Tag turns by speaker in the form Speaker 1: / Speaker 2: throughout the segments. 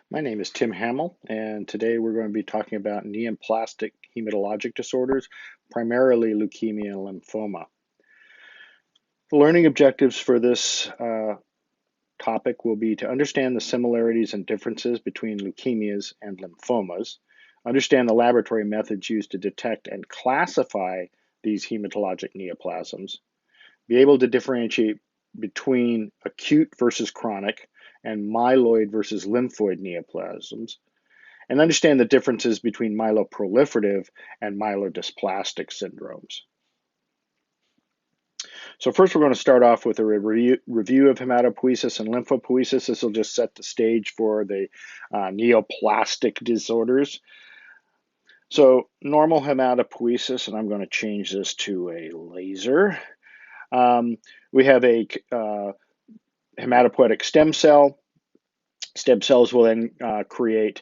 Speaker 1: My name is Tim Hamill, and today we're going to be talking about neoplastic hematologic disorders, primarily leukemia and lymphoma. The learning objectives for this topic will be to understand the similarities and differences between leukemias and lymphomas, understand the laboratory methods used to detect and classify these hematologic neoplasms, be able to differentiate between acute versus chronic and myeloid versus lymphoid neoplasms, and understand the differences between myeloproliferative and myelodysplastic syndromes. So first we're going to start off with a review of hematopoiesis and lymphopoiesis. This will just set the stage for the neoplastic disorders. So normal hematopoiesis, and I'm going to change this to a laser. We have a hematopoietic stem cell. Stem cells will then create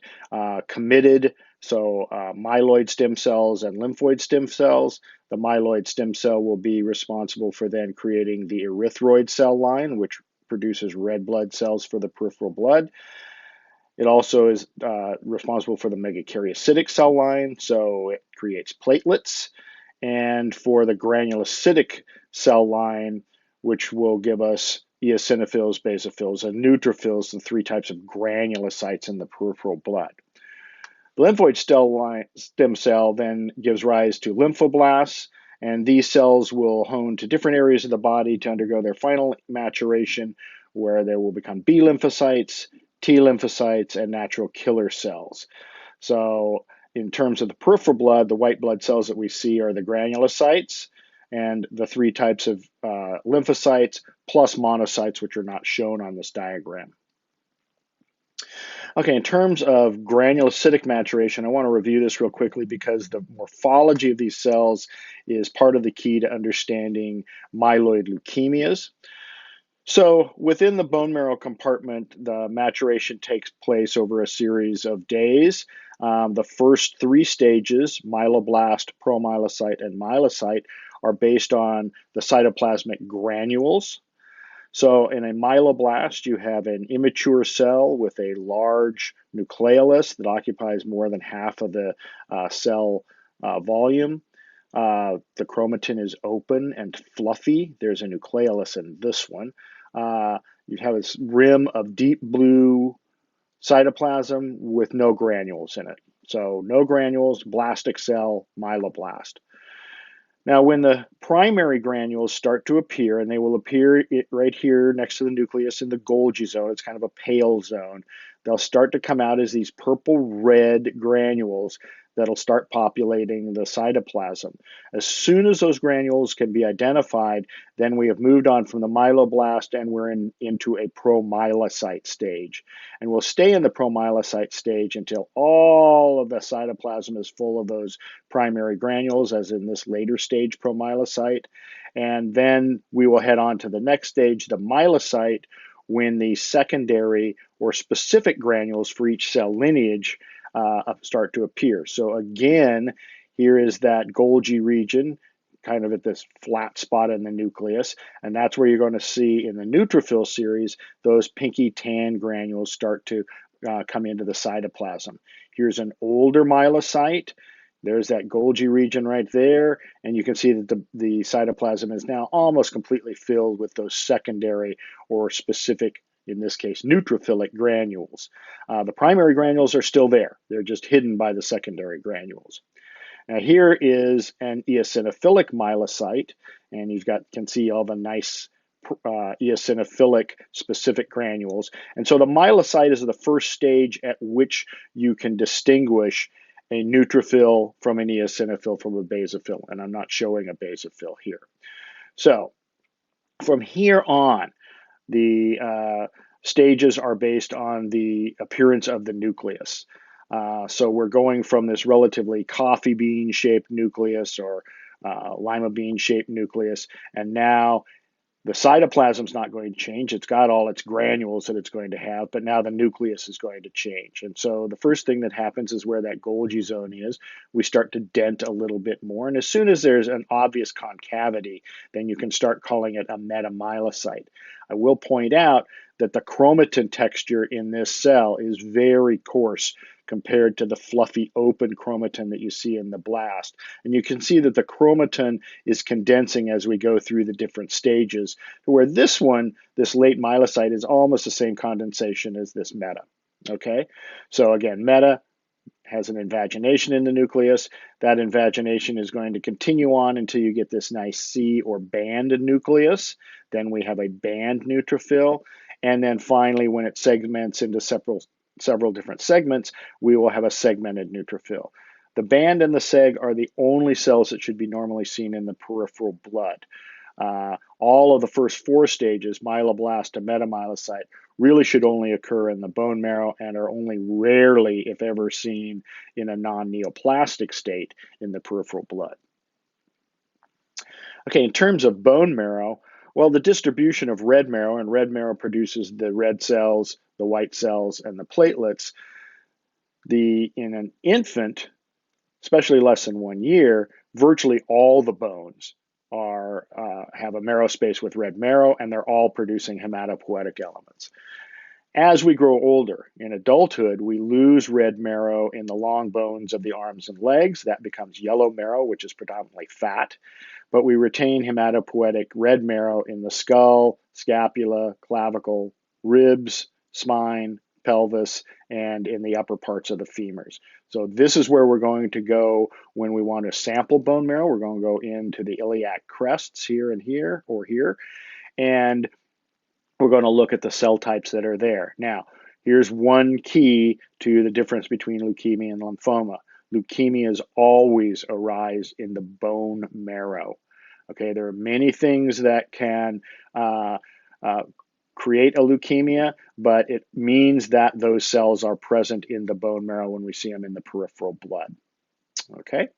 Speaker 1: committed, myeloid stem cells and lymphoid stem cells. The myeloid stem cell will be responsible for then creating the erythroid cell line, which produces red blood cells for the peripheral blood. It also is responsible for the megakaryocytic cell line, so it creates platelets, and for the granulocytic cell line, which will give us eosinophils, basophils, and neutrophils, the three types of granulocytes in the peripheral blood. The lymphoid stem cell then gives rise to lymphoblasts, and these cells will hone to different areas of the body to undergo their final maturation, where they will become B lymphocytes, T lymphocytes, and natural killer cells. So in terms of the peripheral blood, the white blood cells that we see are the granulocytes, and the three types of lymphocytes plus monocytes, which are not shown on this diagram. Okay, in terms of granulocytic maturation, I want to review this real quickly because the morphology of these cells is part of the key to understanding myeloid leukemias. So within the bone marrow compartment, the maturation takes place over a series of days. The first three stages, myeloblast, promyelocyte, and myelocyte, are based on the cytoplasmic granules. So in a myeloblast, you have an immature cell with a large nucleolus that occupies more than half of the cell volume. The chromatin is open and fluffy. There's a nucleolus in this one. You have this rim of deep blue cytoplasm with no granules in it. So no granules, blastic cell, myeloblast. Now, when the primary granules start to appear, and they will appear right here next to the nucleus in the Golgi zone, it's kind of a pale zone, they'll start to come out as these purple-red granules that'll start populating the cytoplasm. As soon as those granules can be identified, then we have moved on from the myeloblast and we're into a promyelocyte stage. And we'll stay in the promyelocyte stage until all of the cytoplasm is full of those primary granules, as in this later stage promyelocyte. And then we will head on to the next stage, the myelocyte, when the secondary or specific granules for each cell lineage start to appear. So again, here is that Golgi region, kind of at this flat spot in the nucleus, and that's where you're going to see in the neutrophil series, those pinky tan granules start to come into the cytoplasm. Here's an older myelocyte. There's that Golgi region right there, and you can see that the cytoplasm is now almost completely filled with those secondary or specific, in this case, neutrophilic granules. The primary granules are still there. They're just hidden by the secondary granules. Now here is an eosinophilic myelocyte, and can see all the nice eosinophilic specific granules. And so the myelocyte is the first stage at which you can distinguish a neutrophil from an eosinophil from a basophil, and I'm not showing a basophil here. So from here on, the stages are based on the appearance of the nucleus. So we're going from this relatively coffee bean shaped nucleus or lima bean shaped nucleus, and now the cytoplasm is not going to change. It's got all its granules that it's going to have, but now the nucleus is going to change. And so the first thing that happens is where that Golgi zone is, we start to dent a little bit more. And as soon as there's an obvious concavity, then you can start calling it a metamyelocyte. I will point out that the chromatin texture in this cell is very coarse compared to the fluffy open chromatin that you see in the blast. And you can see that the chromatin is condensing as we go through the different stages, where this one, this late myelocyte, is almost the same condensation as this meta. Okay, so again, meta has an invagination in the nucleus. That invagination is going to continue on until you get this nice C or band nucleus. Then we have a band neutrophil. And then finally, when it segments into several different segments, we will have a segmented neutrophil. The band and the seg are the only cells that should be normally seen in the peripheral blood. All of the first four stages, myeloblast to metamyelocyte, really should only occur in the bone marrow and are only rarely, if ever, seen in a non-neoplastic state in the peripheral blood. Okay, in terms of bone marrow, well, the distribution of red marrow, and red marrow produces the red cells, the white cells, and the platelets. In an infant, especially less than 1 year, virtually all the bones have a marrow space with red marrow, and they're all producing hematopoietic elements. As we grow older, in adulthood, we lose red marrow in the long bones of the arms and legs. That becomes yellow marrow, which is predominantly fat. But we retain hematopoietic red marrow in the skull, scapula, clavicle, ribs, spine, pelvis, and in the upper parts of the femurs. So this is where we're going to go when we want to sample bone marrow. We're going to go into the iliac crests here and here, or here, and we're going to look at the cell types that are there. Now, here's one key to the difference between leukemia and lymphoma. Leukemias always arise in the bone marrow. Okay, there are many things that can create a leukemia, but it means that those cells are present in the bone marrow when we see them in the peripheral blood. Okay.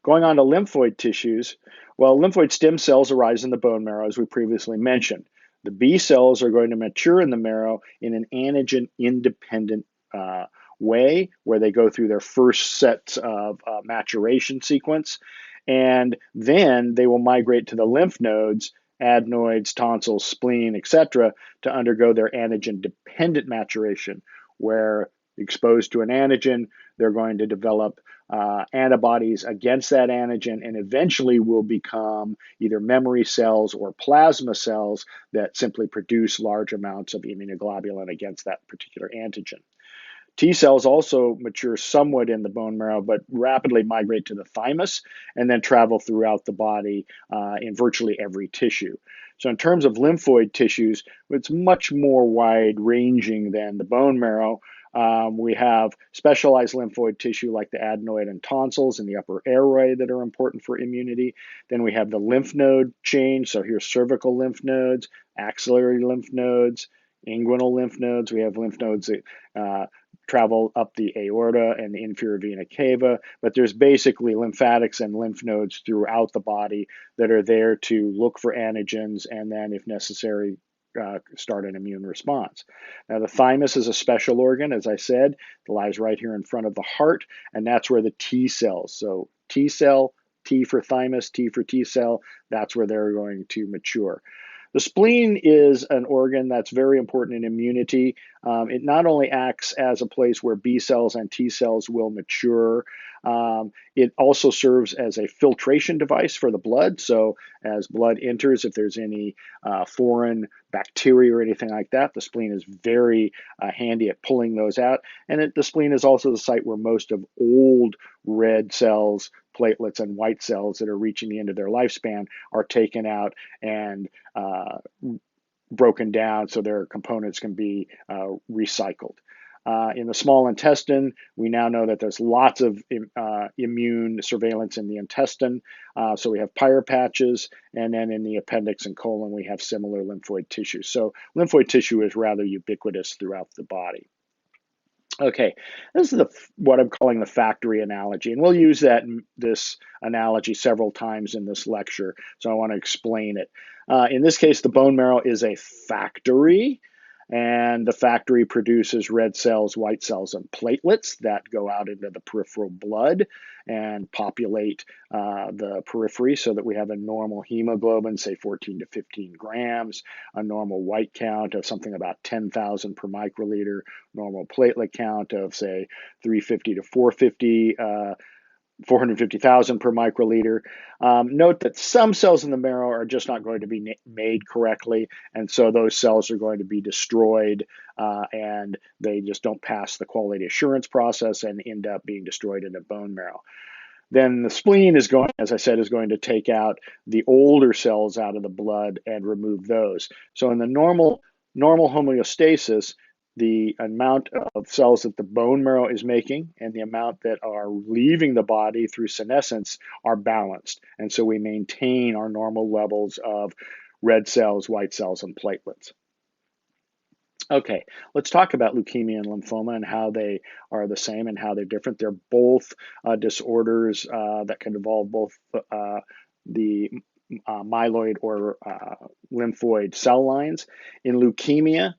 Speaker 1: Going on to lymphoid tissues, well, lymphoid stem cells arise in the bone marrow, as we previously mentioned. The B cells are going to mature in the marrow in an antigen-independent way, where they go through their first sets of maturation sequence, and then they will migrate to the lymph nodes, adenoids, tonsils, spleen, etc., to undergo their antigen-dependent maturation, where exposed to an antigen, they're going to develop antibodies against that antigen, and eventually will become either memory cells or plasma cells that simply produce large amounts of immunoglobulin against that particular antigen. T cells also mature somewhat in the bone marrow, but rapidly migrate to the thymus and then travel throughout the body in virtually every tissue. So in terms of lymphoid tissues, it's much more wide-ranging than the bone marrow. We have specialized lymphoid tissue like the adenoid and tonsils in the upper airway that are important for immunity. Then we have the lymph node chain. So here's cervical lymph nodes, axillary lymph nodes, inguinal lymph nodes. We have lymph nodes that travel up the aorta and the inferior vena cava, but there's basically lymphatics and lymph nodes throughout the body that are there to look for antigens and then, if necessary, start an immune response. Now, the thymus is a special organ, as I said. It lies right here in front of the heart, and that's where the T cells, so T cell, T for thymus, T for T cell, that's where they're going to mature. The spleen is an organ that's very important in immunity. It not only acts as a place where B cells and T cells will mature, it also serves as a filtration device for the blood. So as blood enters, if there's any foreign bacteria or anything like that, the spleen is very handy at pulling those out. And the spleen is also the site where most of old red cells, platelets, and white cells that are reaching the end of their lifespan are taken out and broken down so their components can be recycled. In the small intestine, we now know that there's lots of immune surveillance in the intestine. So we have Peyer's patches, and then in the appendix and colon, we have similar lymphoid tissue. So lymphoid tissue is rather ubiquitous throughout the body. Okay, this is what I'm calling the factory analogy, and we'll use this analogy several times in this lecture, so I want to explain it. In this case, the bone marrow is a factory, And the factory produces red cells, white cells, and platelets that go out into the peripheral blood and populate the periphery so that we have a normal hemoglobin, say 14 to 15 grams, a normal white count of something about 10,000 per microliter, normal platelet count of, say, 350 to 450,000 per microliter. Note that some cells in the marrow are just not going to be made correctly, and so those cells are going to be destroyed, and they just don't pass the quality assurance process and end up being destroyed in the bone marrow. Then the spleen is going, as I said, is going to take out the older cells out of the blood and remove those. So in the normal homeostasis, the amount of cells that the bone marrow is making and the amount that are leaving the body through senescence are balanced. And so we maintain our normal levels of red cells, white cells, and platelets. Okay, let's talk about leukemia and lymphoma and how they are the same and how they're different. They're both disorders that can involve both the myeloid or lymphoid cell lines. In leukemia,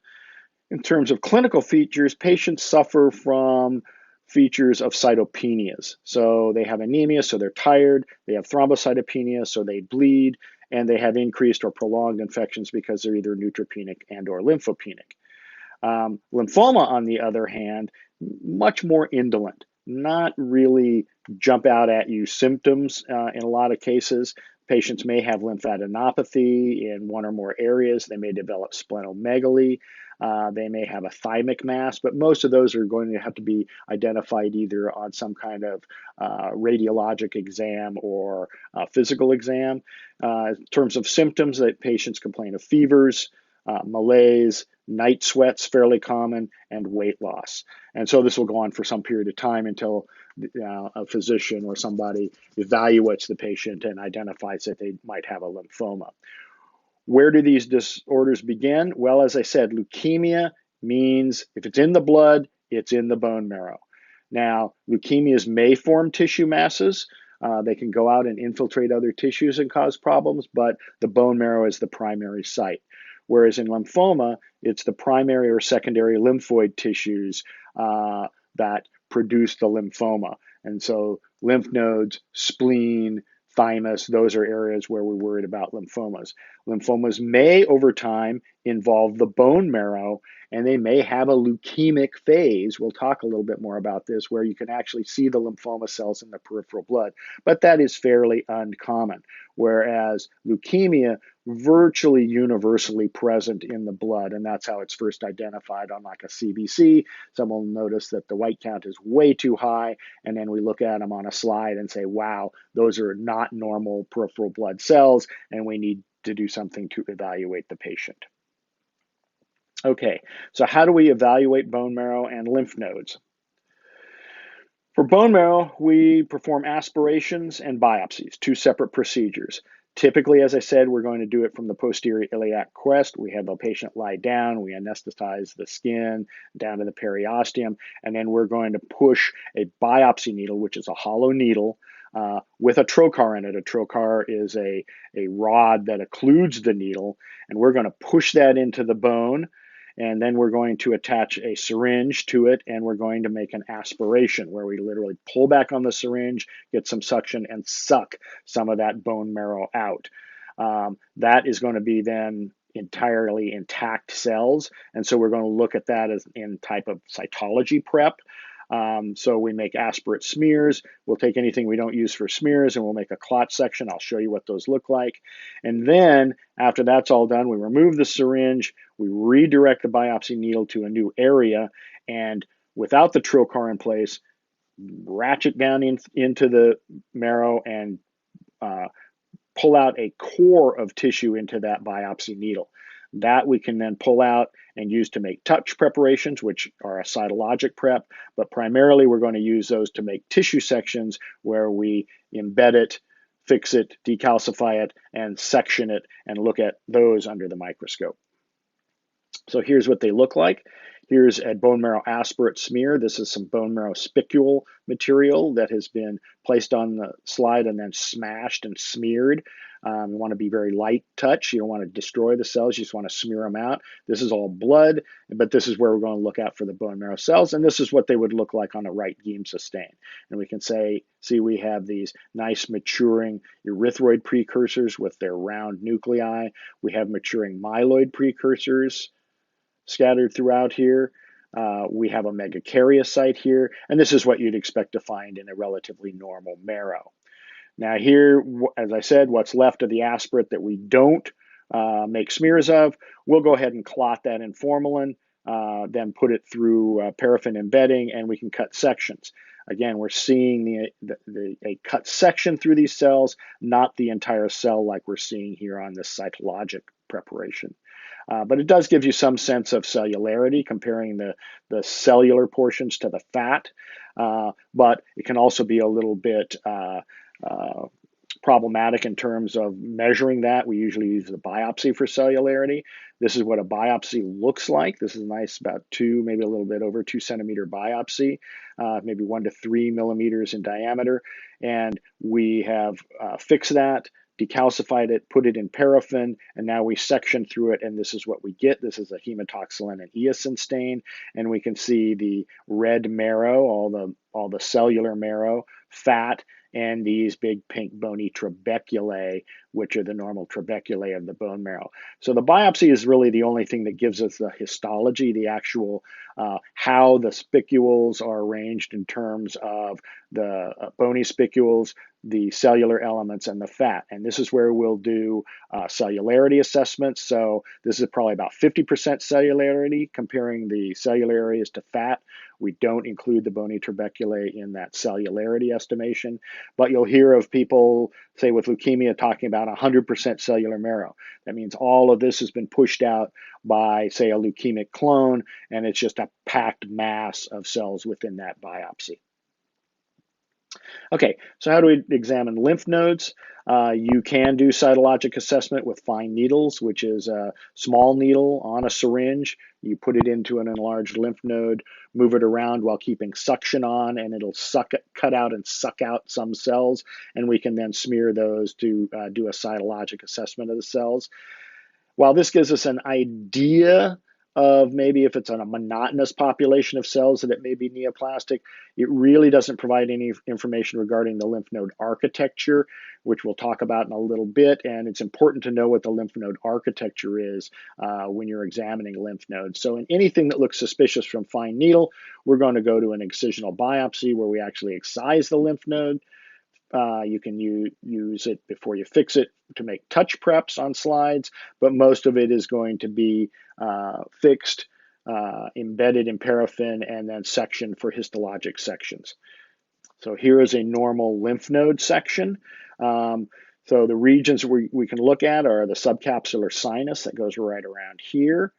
Speaker 1: in terms of clinical features, patients suffer from features of cytopenias. So they have anemia, so they're tired. They have thrombocytopenia, so they bleed. And they have increased or prolonged infections because they're either neutropenic and or lymphopenic. Lymphoma, on the other hand, much more indolent, not really jump out at you symptoms in a lot of cases. Patients may have lymphadenopathy in one or more areas. They may develop splenomegaly. They may have a thymic mass, but most of those are going to have to be identified either on some kind of radiologic exam or physical exam. In terms of symptoms, that patients complain of fevers, malaise, night sweats, fairly common, and weight loss. And so this will go on for some period of time until a physician or somebody evaluates the patient and identifies that they might have a lymphoma. Where do these disorders begin? Well, as I said, leukemia means if it's in the blood, it's in the bone marrow. Now, leukemias may form tissue masses. They can go out and infiltrate other tissues and cause problems, but the bone marrow is the primary site. Whereas in lymphoma, it's the primary or secondary lymphoid tissues that produce the lymphoma. And so lymph nodes, spleen, thymus, those are areas where we're worried about lymphomas. Lymphomas may, over time, involve the bone marrow, and they may have a leukemic phase. We'll talk a little bit more about this, where you can actually see the lymphoma cells in the peripheral blood, but that is fairly uncommon. Whereas leukemia, virtually universally present in the blood, and that's how it's first identified on like a CBC. Someone will notice that the white count is way too high, and then we look at them on a slide and say, wow, those are not normal peripheral blood cells, and we need to do something to evaluate the patient. Okay, so how do we evaluate bone marrow and lymph nodes? For bone marrow, we perform aspirations and biopsies, two separate procedures. Typically, as I said, we're going to do it from the posterior iliac crest. We have the patient lie down, we anesthetize the skin down to the periosteum, and then we're going to push a biopsy needle, which is a hollow needle, with a trocar in it. A trocar is a rod that occludes the needle, and we're going to push that into the bone. And then we're going to attach a syringe to it, and we're going to make an aspiration where we literally pull back on the syringe, get some suction, and suck some of that bone marrow out. That is going to be then entirely intact cells, and so we're going to look at that as in type of cytology prep. So we make aspirate smears. We'll take anything we don't use for smears and we'll make a clot section. I'll show you what those look like. And then after that's all done, we remove the syringe, we redirect the biopsy needle to a new area, and without the trocar in place, ratchet down into the marrow and pull out a core of tissue into that biopsy needle. That we can then pull out and use to make touch preparations, which are a cytologic prep, but primarily we're going to use those to make tissue sections where we embed it, fix it, decalcify it, and section it, and look at those under the microscope. So here's what they look like. Here's a bone marrow aspirate smear. This is some bone marrow spicule material that has been placed on the slide and then smashed and smeared. You want to be very light touch. You don't want to destroy the cells. You just want to smear them out. This is all blood, but this is where we're going to look out for the bone marrow cells, and this is what they would look like on a right Giemsa stain. And we can see we have these nice maturing erythroid precursors with their round nuclei. We have maturing myeloid precursors scattered throughout here. We have a megakaryocyte here, and this is what you'd expect to find in a relatively normal marrow. Now here, as I said, what's left of the aspirate that we don't make smears of, we'll go ahead and clot that in formalin, then put it through paraffin embedding, and we can cut sections. Again, we're seeing a cut section through these cells, not the entire cell like we're seeing here on this cytologic preparation. But it does give you some sense of cellularity, comparing the cellular portions to the fat, but it can also be a little bit problematic in terms of measuring that. We usually use the biopsy for cellularity. This is what a biopsy looks like. This is nice, about 2, maybe a little bit over 2 centimeter biopsy, maybe 1 to 3 millimeters in diameter. And we have fixed that, decalcified it, put it in paraffin, and now we section through it, and this is what we get. This is a hematoxylin and eosin stain, and we can see the red marrow, all the cellular marrow, fat, and these big pink bony trabeculae, which are the normal trabeculae of the bone marrow. So the biopsy is really the only thing that gives us the histology, the actual how the spicules are arranged in terms of the bony spicules, the cellular elements, and the fat. And this is where we'll do cellularity assessments. So this is probably about 50% cellularity, comparing the cellular areas to fat. We don't include the bony trabeculae in that cellularity estimation, but you'll hear of people, say with leukemia, talking about 100% cellular marrow. That means all of this has been pushed out by, say, a leukemic clone, and it's just a packed mass of cells within that biopsy. Okay, so how do we examine lymph nodes? You can do cytologic assessment with fine needles, which is a small needle on a syringe. You put it into an enlarged lymph node, move it around while keeping suction on, and it'll cut out and suck out some cells, and we can then smear those to do a cytologic assessment of the cells. While this gives us an idea of maybe if it's on a monotonous population of cells that it may be neoplastic, it really doesn't provide any information regarding the lymph node architecture, which we'll talk about in a little bit. And it's important to know what the lymph node architecture is when you're examining lymph nodes. So in anything that looks suspicious from fine needle, we're going to go to an excisional biopsy where we actually excise the lymph node. You can use it before you fix it to make touch preps on slides, but most of it is going to be fixed, embedded in paraffin, and then sectioned for histologic sections. So here is a normal lymph node section. So the regions we can look at are the subcapsular sinus that goes right around here.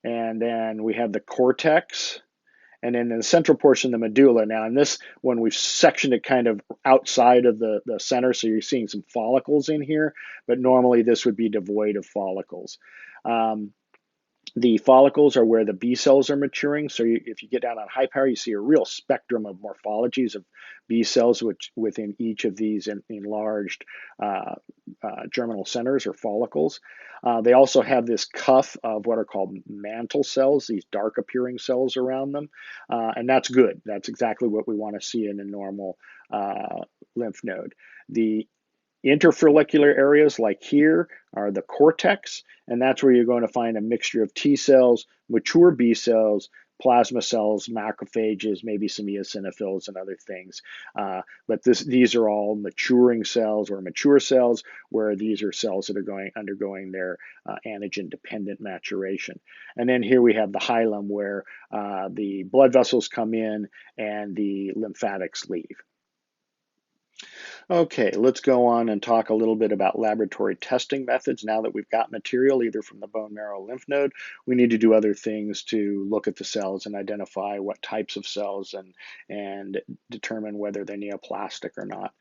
Speaker 1: And then we have the cortex. And then in the central portion, the medulla. Now in this one, we've sectioned it kind of outside of the center, so you're seeing some follicles in here, but normally this would be devoid of follicles. The follicles are where the B cells are maturing. So if you get down on high power, you see a real spectrum of morphologies of B cells within each of these enlarged germinal centers or follicles. They also have this cuff of what are called mantle cells, these dark appearing cells around them. And that's good. That's exactly what we want to see in a normal lymph node. The interfollicular areas like here are the cortex, and that's where you're going to find a mixture of T cells, mature B cells, plasma cells, macrophages, maybe some eosinophils and other things. But these are all maturing cells or mature cells, where these are cells that are undergoing their antigen-dependent maturation. And then here we have the hilum, where the blood vessels come in and the lymphatics leave. Okay, let's go on and talk a little bit about laboratory testing methods. Now that we've got material either from the bone marrow or lymph node, we need to do other things to look at the cells and identify what types of cells and determine whether they're neoplastic or not.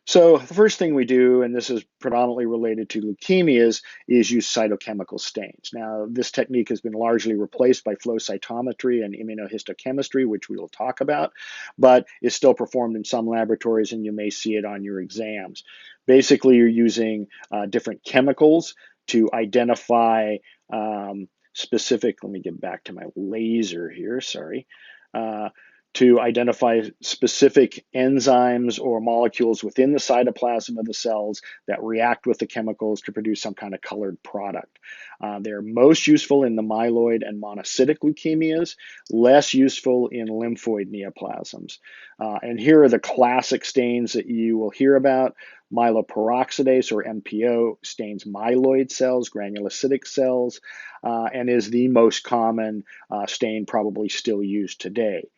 Speaker 1: So the first thing we do, and this is predominantly related to leukemias, is use cytochemical stains. Now, this technique has been largely replaced by flow cytometry and immunohistochemistry, which we will talk about, but is still performed in some laboratories, and you may see it on your exams. Basically, you're using different chemicals to identify specific, let me get back to my laser here, sorry. To identify specific enzymes or molecules within the cytoplasm of the cells that react with the chemicals to produce some kind of colored product. They're most useful in the myeloid and monocytic leukemias, less useful in lymphoid neoplasms. And here are the classic stains that you will hear about. Myeloperoxidase, or MPO, stains myeloid cells, granulocytic cells, and is the most common stain probably still used today.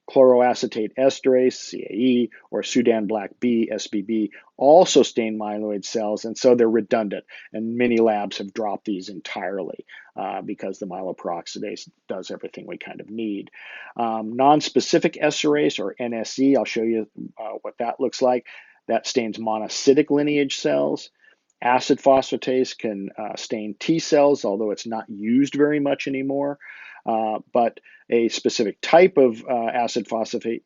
Speaker 1: Chloroacetate esterase, CAE, or Sudan black B, SBB, also stain myeloid cells, and so they're redundant. And many labs have dropped these entirely because the myeloperoxidase does everything we kind of need. Non-specific esterase, or NSE, I'll show you what that looks like. That stains monocytic lineage cells. Acid phosphatase can stain T cells, although it's not used very much anymore. But a specific type of acid phosphatase,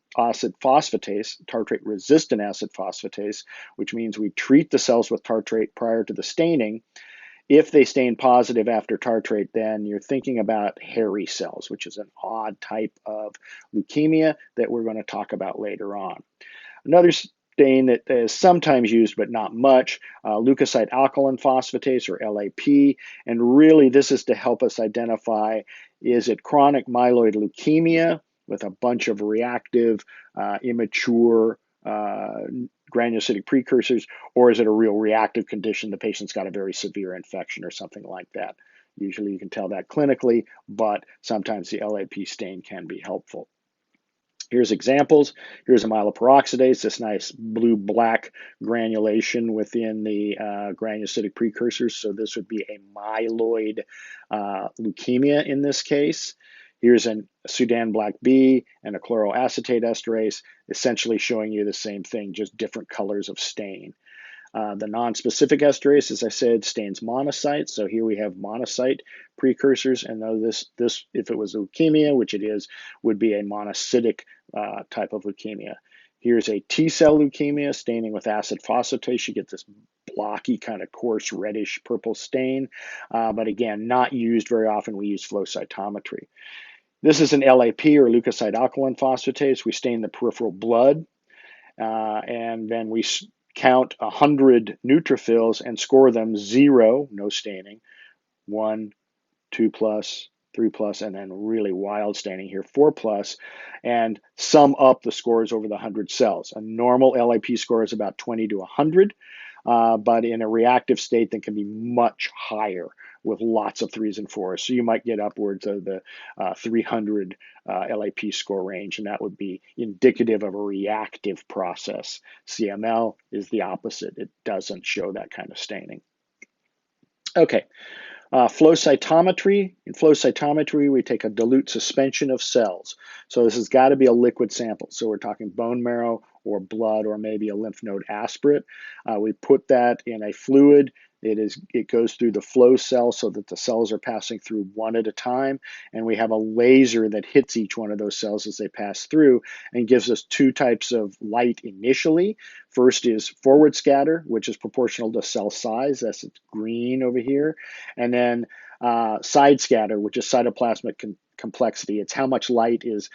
Speaker 1: tartrate-resistant acid phosphatase, which means we treat the cells with tartrate prior to the staining. If they stain positive after tartrate, then you're thinking about hairy cells, which is an odd type of leukemia that we're going to talk about later on. Another stain that is sometimes used but not much, leukocyte alkaline phosphatase, or LAP, and really this is to help us identify, is it chronic myeloid leukemia with a bunch of reactive, immature granulocytic precursors, or is it a real reactive condition? The patient's got a very severe infection or something like that. Usually you can tell that clinically, but sometimes the LAP stain can be helpful. Here's examples. Here's a myeloperoxidase, this nice blue-black granulation within the granulocytic precursors. So this would be a myeloid leukemia in this case. Here's a Sudan black B and a chloroacetate esterase, essentially showing you the same thing, just different colors of stain. The non-specific esterase, as I said, stains monocytes. So here we have monocyte precursors, and though this, if it was leukemia, which it is, would be a monocytic type of leukemia. Here's a T-cell leukemia staining with acid phosphatase. You get this blocky, kind of coarse, reddish purple stain, but again, not used very often. We use flow cytometry. This is an LAP, or leukocyte alkaline phosphatase. We stain the peripheral blood, and then we count 100 neutrophils and score them 0, no staining, 1, 2 plus, 3 plus, and then really wild staining here, 4 plus, and sum up the scores over the 100 cells. A normal LAP score is about 20 to 100, but in a reactive state, that can be much higher with lots of 3s and 4s. So you might get upwards of the 300 LAP score range, and that would be indicative of a reactive process. CML is the opposite. It doesn't show that kind of staining. Okay. Flow cytometry. In flow cytometry, we take a dilute suspension of cells. So this has got to be a liquid sample. So we're talking bone marrow or blood or maybe a lymph node aspirate. We put that in a fluid. It goes through the flow cell so that the cells are passing through one at a time, and we have a laser that hits each one of those cells as they pass through and gives us 2 types of light initially. First is forward scatter, which is proportional to cell size. That's green over here. And then side scatter, which is cytoplasmic complexity. It's how much light is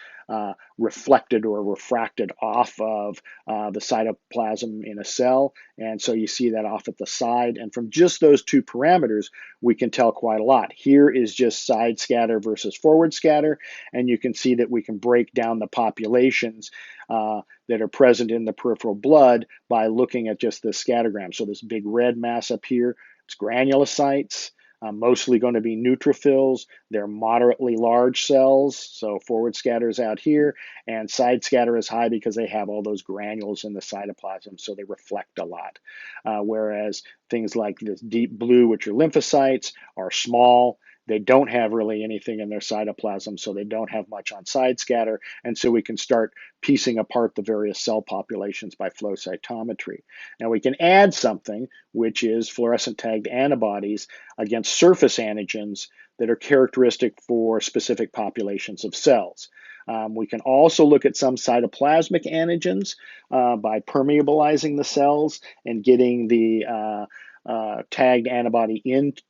Speaker 1: reflected or refracted off of the cytoplasm in a cell. And so you see that off at the side. And from just those 2 parameters, we can tell quite a lot. Here is just side scatter versus forward scatter. And you can see that we can break down the populations that are present in the peripheral blood by looking at just the scattergram. So this big red mass up here, it's granulocytes. Mostly going to be neutrophils. They're moderately large cells, so forward scatter is out here, and side scatter is high because they have all those granules in the cytoplasm, so they reflect a lot. Whereas things like this deep blue, which are lymphocytes, are small. They don't have really anything in their cytoplasm, so they don't have much on side scatter, and so we can start piecing apart the various cell populations by flow cytometry. Now we can add something, which is fluorescent tagged antibodies against surface antigens that are characteristic for specific populations of cells. We can also look at some cytoplasmic antigens by permeabilizing the cells and getting the tagged antibody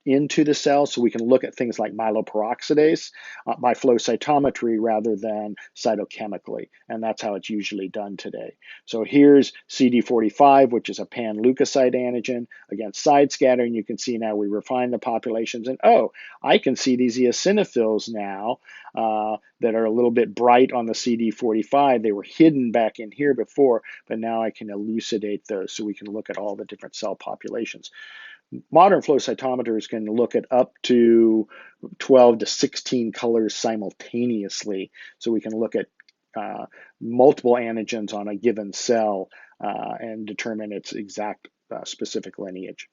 Speaker 1: into the cell, so we can look at things like myeloperoxidase by flow cytometry rather than cytochemically, and that's how it's usually done today. So here's CD45, which is a pan-leukocyte antigen against side scatter, and you can see now we refine the populations, and oh, I can see these eosinophils now that are a little bit bright on the CD45. They were hidden back in here before, but now I can elucidate those so we can look at all the different cell populations. Modern flow cytometers can look at up to 12 to 16 colors simultaneously, so we can look at multiple antigens on a given cell and determine its exact specific lineage.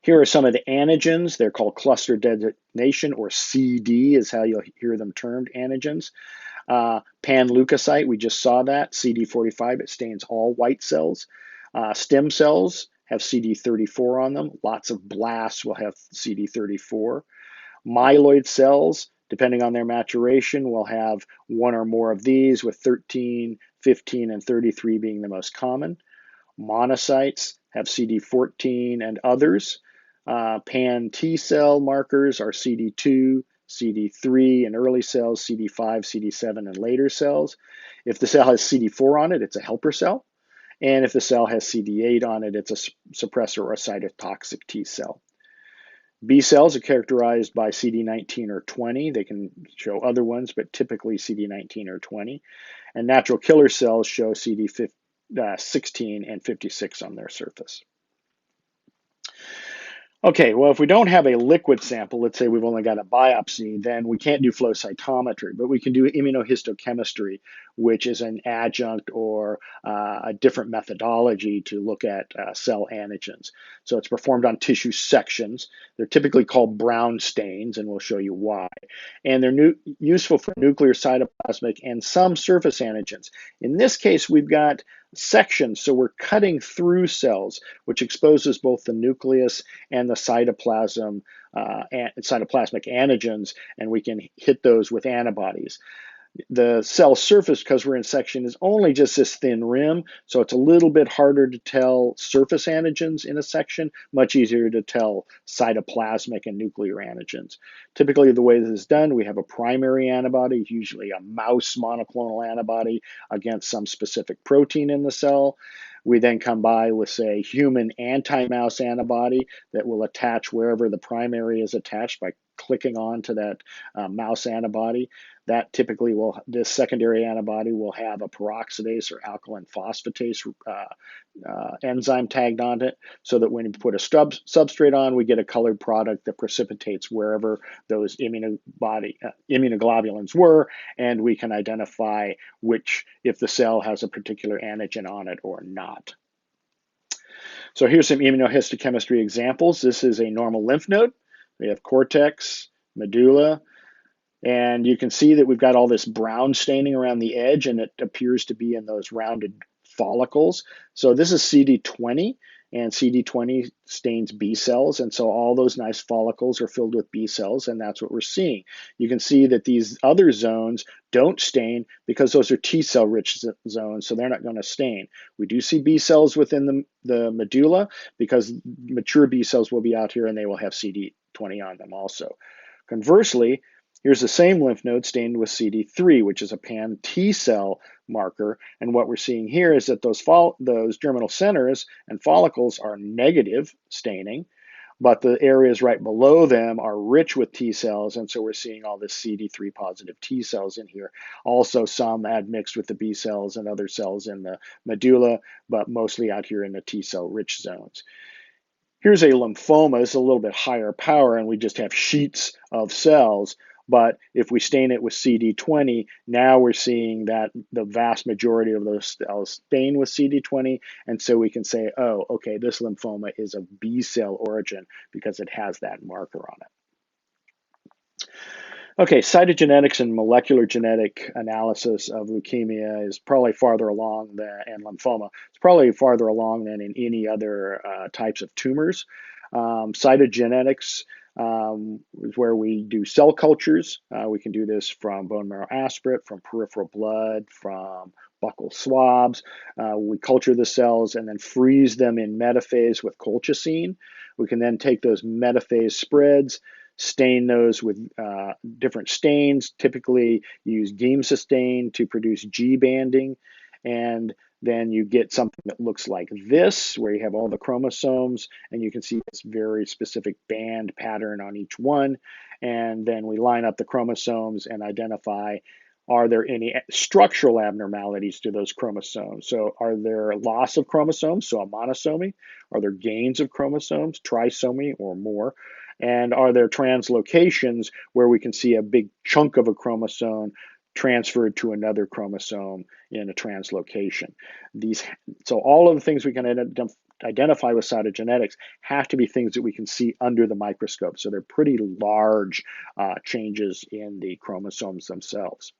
Speaker 1: Here are some of the antigens. They're called cluster designation, or CD is how you'll hear them termed, antigens. Pan-leukocyte, we just saw that. CD45, it stains all white cells. Stem cells have CD34 on them. Lots of blasts will have CD34. Myeloid cells, depending on their maturation, will have one or more of these, with 13, 15, and 33 being the most common. Monocytes have CD14 and others. Pan T cell markers are CD2, CD3 in early cells, CD5, CD7 in later cells. If the cell has CD4 on it, it's a helper cell. And if the cell has CD8 on it, it's a suppressor or a cytotoxic T cell. B cells are characterized by CD19 or 20. They can show other ones, but typically CD19 or 20. And natural killer cells show CD16 and 56 on their surface. Okay, well, if we don't have a liquid sample, let's say we've only got a biopsy, then we can't do flow cytometry, but we can do immunohistochemistry, which is an adjunct or a different methodology to look at cell antigens. So it's performed on tissue sections. They're typically called brown stains, and we'll show you why. And they're useful for nuclear, cytoplasmic, and some surface antigens. In this case, we've got sections, so we're cutting through cells, which exposes both the nucleus and the cytoplasm, cytoplasmic antigens, and we can hit those with antibodies. The cell surface, because we're in section, is only just this thin rim, so it's a little bit harder to tell surface antigens in a section, much easier to tell cytoplasmic and nuclear antigens. Typically, the way this is done, we have a primary antibody, usually a mouse monoclonal antibody against some specific protein in the cell. We then come by with, say, human anti-mouse antibody that will attach wherever the primary is attached by clicking on to that mouse antibody. That typically this secondary antibody will have a peroxidase or alkaline phosphatase enzyme tagged on it, so that when you put a substrate on, we get a colored product that precipitates wherever those immunoglobulins were, and we can identify if the cell has a particular antigen on it or not. So here's some immunohistochemistry examples. This is a normal lymph node. We have cortex, medulla, and you can see that we've got all this brown staining around the edge, and it appears to be in those rounded follicles. So this is CD20, and CD20 stains B cells, and so all those nice follicles are filled with B cells, and that's what we're seeing. You can see that these other zones don't stain because those are T cell rich zones, so they're not going to stain. We do see B cells within the medulla because mature B cells will be out here and they will have CD20 on them also. Conversely, here's the same lymph node stained with CD3, which is a pan T cell marker. And what we're seeing here is that those germinal centers and follicles are negative staining, but the areas right below them are rich with T cells. And so we're seeing all this CD3 positive T cells in here. Also, some admixed with the B cells and other cells in the medulla, but mostly out here in the T cell rich zones. Here's a lymphoma. It's a little bit higher power, and we just have sheets of cells. But if we stain it with CD20, now we're seeing that the vast majority of those cells stain with CD20. And so we can say, oh, okay, this lymphoma is of B cell origin because it has that marker on it. Okay, cytogenetics and molecular genetic analysis of leukemia is probably farther along than, and lymphoma, it's probably farther along than in any other types of tumors. Cytogenetics is where we do cell cultures. We can do this from bone marrow aspirate, from peripheral blood, from buccal swabs. We culture the cells and then freeze them in metaphase with colchicine. We can then take those metaphase spreads, stain those with different stains, typically use Giemsa stain to produce G banding, and then you get something that looks like this, where you have all the chromosomes, and you can see this very specific band pattern on each one. And then we line up the chromosomes and identify, are there any structural abnormalities to those chromosomes? So are there loss of chromosomes, so a monosomy? Are there gains of chromosomes, trisomy or more? And are there translocations where we can see a big chunk of a chromosome transferred to another chromosome in a translocation? So all of the things we can identify with cytogenetics have to be things that we can see under the microscope. So they're pretty large changes in the chromosomes themselves.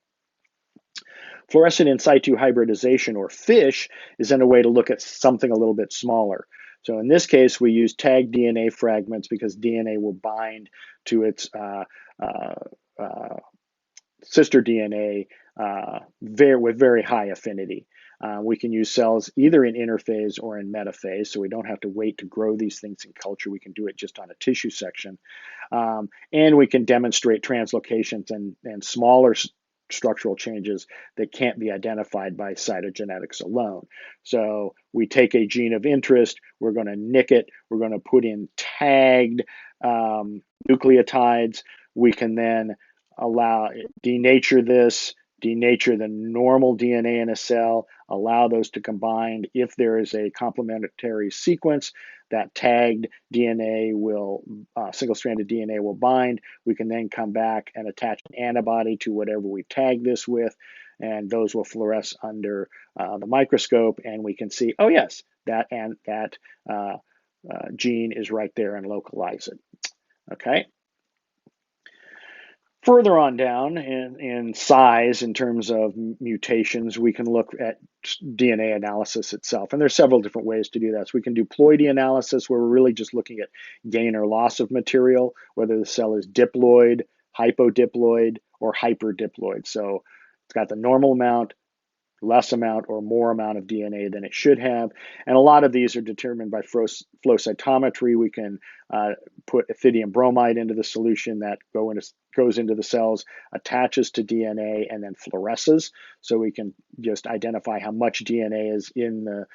Speaker 1: Fluorescent in situ hybridization, or FISH, is then a way to look at something a little bit smaller. So in this case, we use tagged DNA fragments because DNA will bind to its sister DNA with very high affinity. We can use cells either in interphase or in metaphase, so we don't have to wait to grow these things in culture. We can do it just on a tissue section. And we can demonstrate translocations and smaller structural changes that can't be identified by cytogenetics alone. So we take a gene of interest, we're going to nick it, we're going to put in tagged nucleotides. We can then denature this, denature the normal DNA in a cell, allow those to combine. If there is a complementary sequence, that tagged DNA will, single-stranded DNA will bind. We can then come back and attach an antibody to whatever we tag this with, and those will fluoresce under the microscope, and we can see, oh yes, that gene is right there, and localize it. Okay. Further on down in size, in terms of mutations, we can look at DNA analysis itself. And there's several different ways to do that. So we can do ploidy analysis, where we're really just looking at gain or loss of material, whether the cell is diploid, hypodiploid, or hyperdiploid. So it's got the normal amount, less amount, or more amount of DNA than it should have. And a lot of these are determined by flow cytometry. We can put ethidium bromide into the solution that goes into the cells, attaches to DNA, and then fluoresces. So we can just identify how much DNA is in the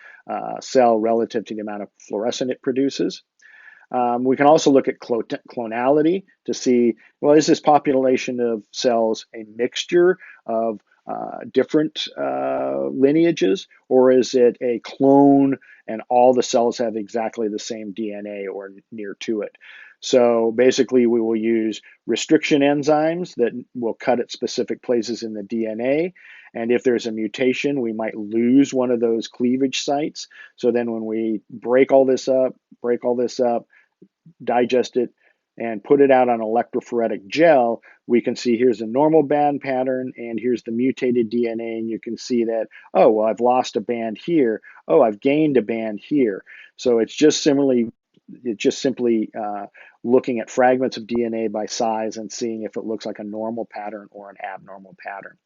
Speaker 1: cell relative to the amount of fluorescent it produces. We can also look at clonality to see, well, is this population of cells a mixture of different lineages, or is it a clone and all the cells have exactly the same DNA or near to it? So basically, we will use restriction enzymes that will cut at specific places in the DNA. And if there's a mutation, we might lose one of those cleavage sites. So then when we break all this up, digest it, and put it out on electrophoretic gel, we can see here's a normal band pattern and here's the mutated DNA, and you can see that, oh, well, I've lost a band here. Oh, I've gained a band here. So it's just simply looking at fragments of DNA by size and seeing if it looks like a normal pattern or an abnormal pattern.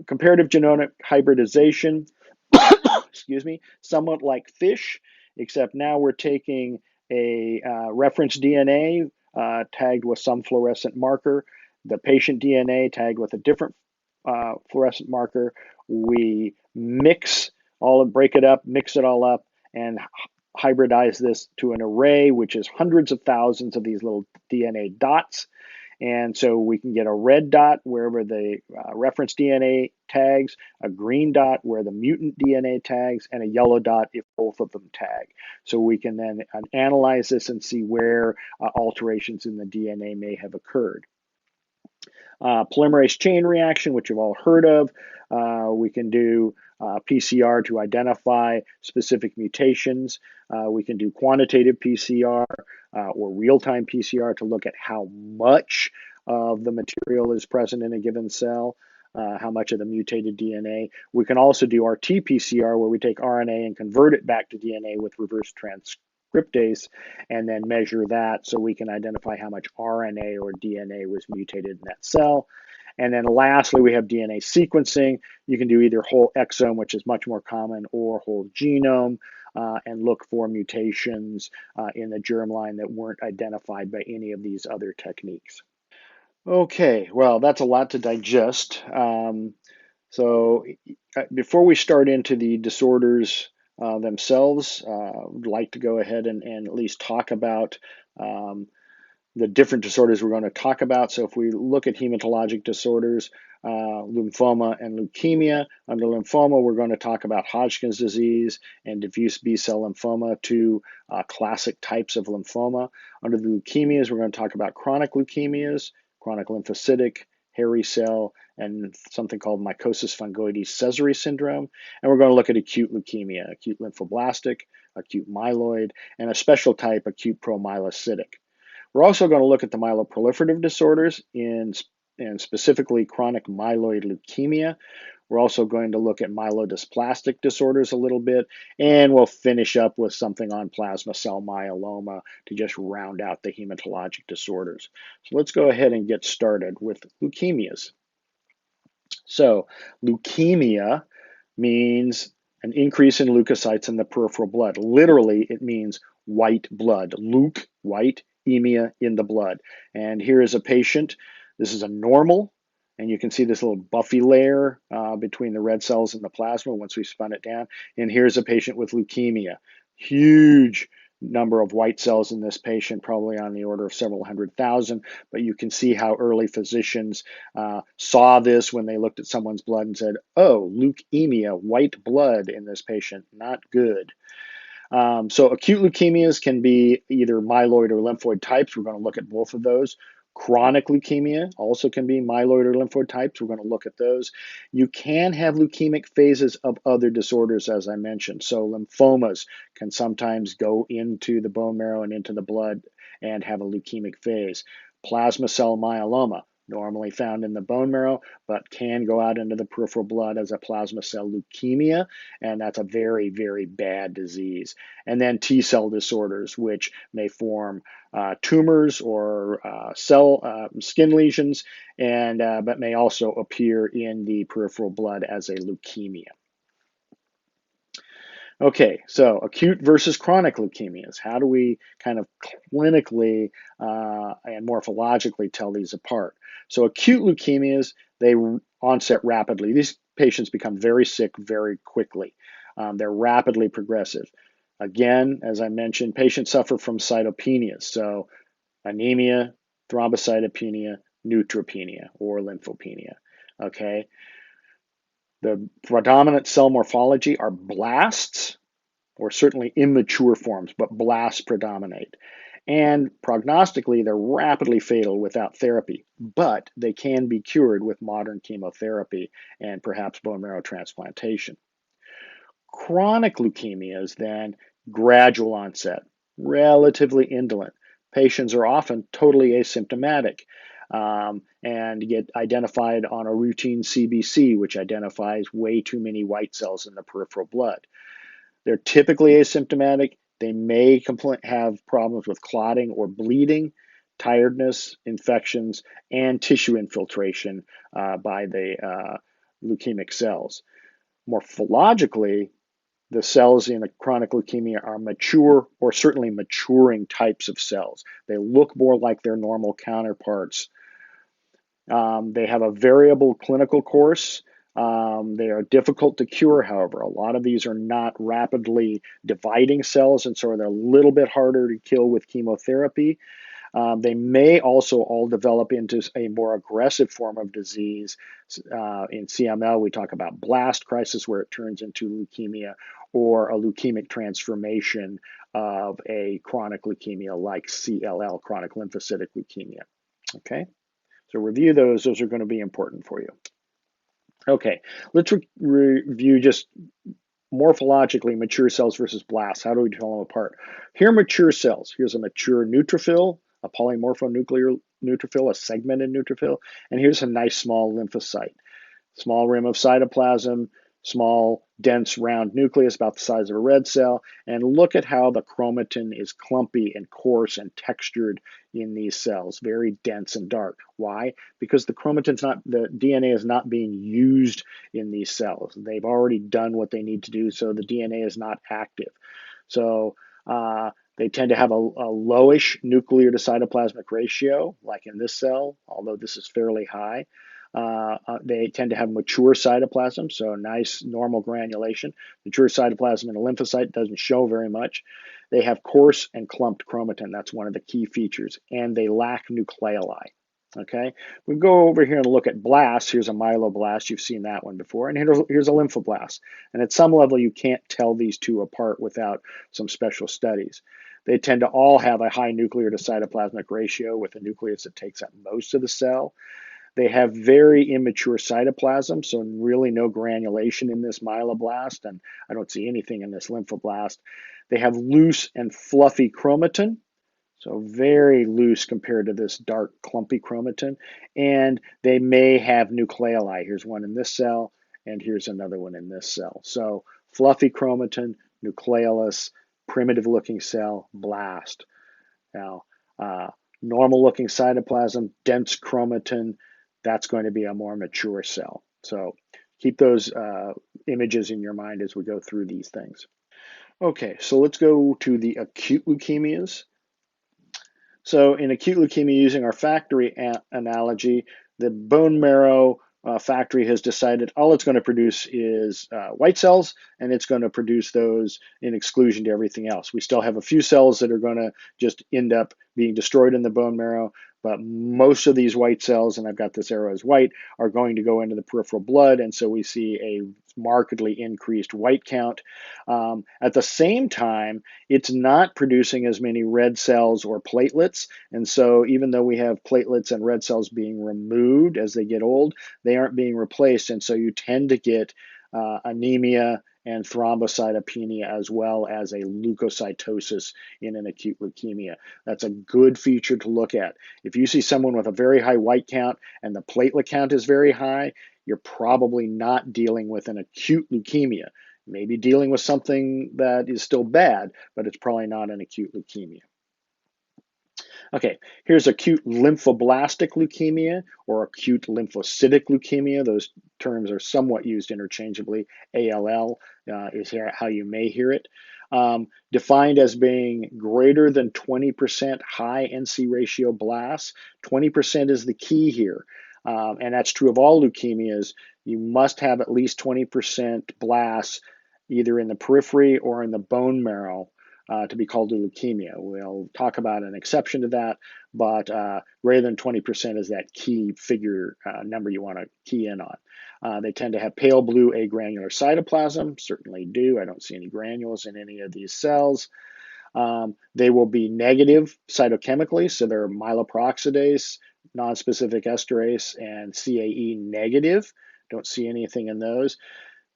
Speaker 1: Comparative genomic hybridization, excuse me, somewhat like FISH, except now we're taking a reference DNA tagged with some fluorescent marker, the patient DNA tagged with a different fluorescent marker. We break it up, mix it all up, and hybridize this to an array, which is hundreds of thousands of these little DNA dots. And so we can get a red dot wherever the reference DNA tags, a green dot where the mutant DNA tags, and a yellow dot if both of them tag. So we can then analyze this and see where alterations in the DNA may have occurred. Polymerase chain reaction, which you've all heard of. We can do PCR to identify specific mutations. We can do quantitative PCR or real-time PCR to look at how much of the material is present in a given cell, how much of the mutated DNA. We can also do RT-PCR, where we take RNA and convert it back to DNA with reverse transcriptase, and then measure that so we can identify how much RNA or DNA was mutated in that cell. And then lastly, we have DNA sequencing. You can do either whole exome, which is much more common, or whole genome, and look for mutations in the germline that weren't identified by any of these other techniques. Okay, well, that's a lot to digest. So before we start into the disorders themselves, I'd like to go ahead and at least talk about the different disorders we're going to talk about. So if we look at hematologic disorders, lymphoma and leukemia. Under lymphoma, we're going to talk about Hodgkin's disease and diffuse B-cell lymphoma, two classic types of lymphoma. Under the leukemias, we're going to talk about chronic leukemias, chronic lymphocytic, hairy cell, and something called mycosis fungoides Sézary syndrome. And we're going to look at acute leukemia, acute lymphoblastic, acute myeloid, and a special type, acute promyelocytic. We're also going to look at the myeloproliferative disorders and specifically chronic myeloid leukemia. We're also going to look at myelodysplastic disorders a little bit, and we'll finish up with something on plasma cell myeloma to just round out the hematologic disorders. So let's go ahead and get started with leukemias. So leukemia means an increase in leukocytes in the peripheral blood. Literally, it means white blood. Leuke, white, emia, in the blood. And here is a patient. This is a normal, and you can see this little buffy layer between the red cells and the plasma once we spun it down. And here's a patient with leukemia. Huge number of white cells in this patient, probably on the order of several 100,000, but you can see how early physicians saw this when they looked at someone's blood and said, oh, leukemia, white blood in this patient, not good. So acute leukemias can be either myeloid or lymphoid types. We're going to look at both of those. Chronic leukemia also can be myeloid or lymphoid types. We're going to look at those. You can have leukemic phases of other disorders, as I mentioned. So lymphomas can sometimes go into the bone marrow and into the blood and have a leukemic phase. Plasma cell myeloma, normally found in the bone marrow, but can go out into the peripheral blood as a plasma cell leukemia, and that's a very, very bad disease. And then T-cell disorders, which may form tumors or skin lesions, and but may also appear in the peripheral blood as a leukemia. Okay, so acute versus chronic leukemias. How do we kind of clinically and morphologically tell these apart? So acute leukemias, they onset rapidly. These patients become very sick very quickly. They're rapidly progressive. Again, as I mentioned, patients suffer from cytopenias. So anemia, thrombocytopenia, neutropenia, or lymphopenia. Okay. The predominant cell morphology are blasts, or certainly immature forms, but blasts predominate. And prognostically, they're rapidly fatal without therapy, but they can be cured with modern chemotherapy and perhaps bone marrow transplantation. Chronic leukemias, then, gradual onset, relatively indolent. Patients are often totally asymptomatic and get identified on a routine CBC, which identifies way too many white cells in the peripheral blood. They're typically asymptomatic. They may have problems with clotting or bleeding, tiredness, infections, and tissue infiltration by the leukemic cells. Morphologically, the cells in a chronic leukemia are mature or certainly maturing types of cells. They look more like their normal counterparts. They have a variable clinical course. They are difficult to cure, however. A lot of these are not rapidly dividing cells, and so they're a little bit harder to kill with chemotherapy. They may also all develop into a more aggressive form of disease. In CML, we talk about blast crisis, where it turns into leukemia, or a leukemic transformation of a chronic leukemia like CLL, chronic lymphocytic leukemia. Okay, so review those. Those are going to be important for you. Okay, let's review just morphologically mature cells versus blasts. How do we tell them apart? Here are mature cells. Here's a mature neutrophil, a polymorphonuclear neutrophil, a segmented neutrophil, and here's a nice small lymphocyte. Small rim of cytoplasm, small, dense, round nucleus about the size of a red cell. And look at how the chromatin is clumpy and coarse and textured in these cells, very dense and dark. Why? Because the DNA is not being used in these cells. They've already done what they need to do, so the DNA is not active. So they tend to have a lowish nuclear to cytoplasmic ratio, like in this cell, although this is fairly high. They tend to have mature cytoplasm, so nice normal granulation. Mature cytoplasm in a lymphocyte doesn't show very much. They have coarse and clumped chromatin. That's one of the key features. And they lack nucleoli. Okay, we go over here and look at blasts. Here's a myeloblast. You've seen that one before. And here's a lymphoblast. And at some level, you can't tell these two apart without some special studies. They tend to all have a high nuclear to cytoplasmic ratio with a nucleus that takes up most of the cell. They have very immature cytoplasm, so really no granulation in this myeloblast, and I don't see anything in this lymphoblast. They have loose and fluffy chromatin, so very loose compared to this dark, clumpy chromatin, and they may have nucleoli. Here's one in this cell, and here's another one in this cell. So fluffy chromatin, nucleolus, primitive-looking cell, blast. Now, normal-looking cytoplasm, dense chromatin, that's going to be a more mature cell. So keep those images in your mind as we go through these things. Okay, so let's go to the acute leukemias. So in acute leukemia, using our factory analogy, the bone marrow factory has decided all it's going to produce is white cells, and it's going to produce those in exclusion to everything else. We still have a few cells that are going to just end up being destroyed in the bone marrow, but most of these white cells, and I've got this arrow as white, are going to go into the peripheral blood, and so we see a markedly increased white count. At the same time, it's not producing as many red cells or platelets, and so even though we have platelets and red cells being removed as they get old, they aren't being replaced, and so you tend to get anemia and thrombocytopenia as well as a leukocytosis in an acute leukemia. That's a good feature to look at. If you see someone with a very high white count and the platelet count is very high, you're probably not dealing with an acute leukemia. Maybe dealing with something that is still bad, but it's probably not an acute leukemia. Okay, here's acute lymphoblastic leukemia or acute lymphocytic leukemia. Those terms are somewhat used interchangeably. ALL is here how you may hear it. Defined as being greater than 20% high NC ratio blasts. 20% is the key here. And that's true of all leukemias. You must have at least 20% blasts either in the periphery or in the bone marrow to be called a leukemia. We'll talk about an exception to that, but greater than 20% is that key figure number you want to key in on. They tend to have pale blue agranular cytoplasm, certainly do. I don't see any granules in any of these cells. They will be negative cytochemically, so they're myeloperoxidase, nonspecific esterase, and CAE negative. Don't see anything in those.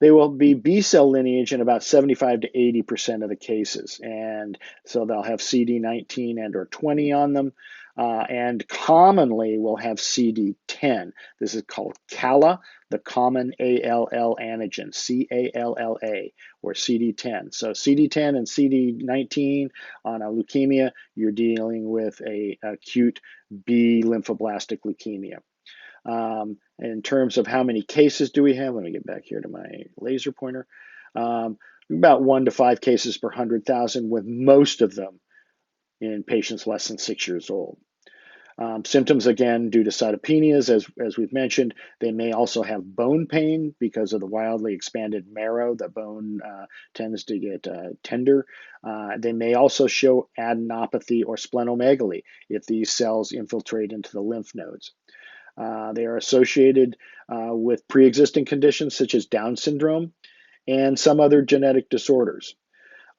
Speaker 1: They will be B cell lineage in about 75 to 80% of the cases. And so they'll have CD19 and or 20 on them. And commonly will have CD10. This is called CALA, the common ALL antigen, CALLA, or CD10. So CD10 and CD19 on a leukemia, you're dealing with a acute B lymphoblastic leukemia. In terms of how many cases do we have, let me get back here to my laser pointer. About 1 to 5 cases per 100,000, with most of them in patients less than 6 years old. Symptoms, again, due to cytopenias, as we've mentioned. They may also have bone pain because of the wildly expanded marrow. The bone tends to get tender. They may also show adenopathy or splenomegaly if these cells infiltrate into the lymph nodes. They are associated with pre-existing conditions such as Down syndrome and some other genetic disorders.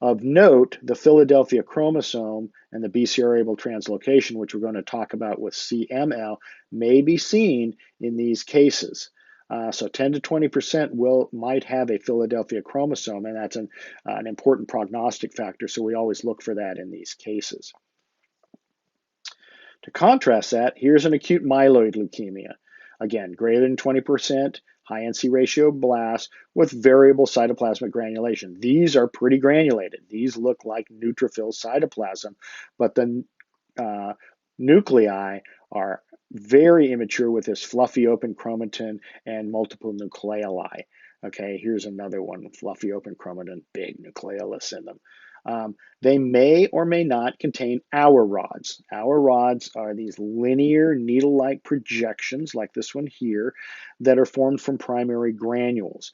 Speaker 1: Of note, the Philadelphia chromosome and the BCR-ABL translocation, which we're going to talk about with CML, may be seen in these cases. So 10 to 20% might have a Philadelphia chromosome, and that's an important prognostic factor. So we always look for that in these cases. To contrast that, here's an acute myeloid leukemia. Again, greater than 20%, high NC ratio blast with variable cytoplasmic granulation. These are pretty granulated. These look like neutrophil cytoplasm, but the nuclei are very immature with this fluffy open chromatin and multiple nucleoli. Okay, here's another one, fluffy open chromatin, big nucleolus in them. They may or may not contain hour rods. Hour rods are these linear needle-like projections, like this one here, that are formed from primary granules.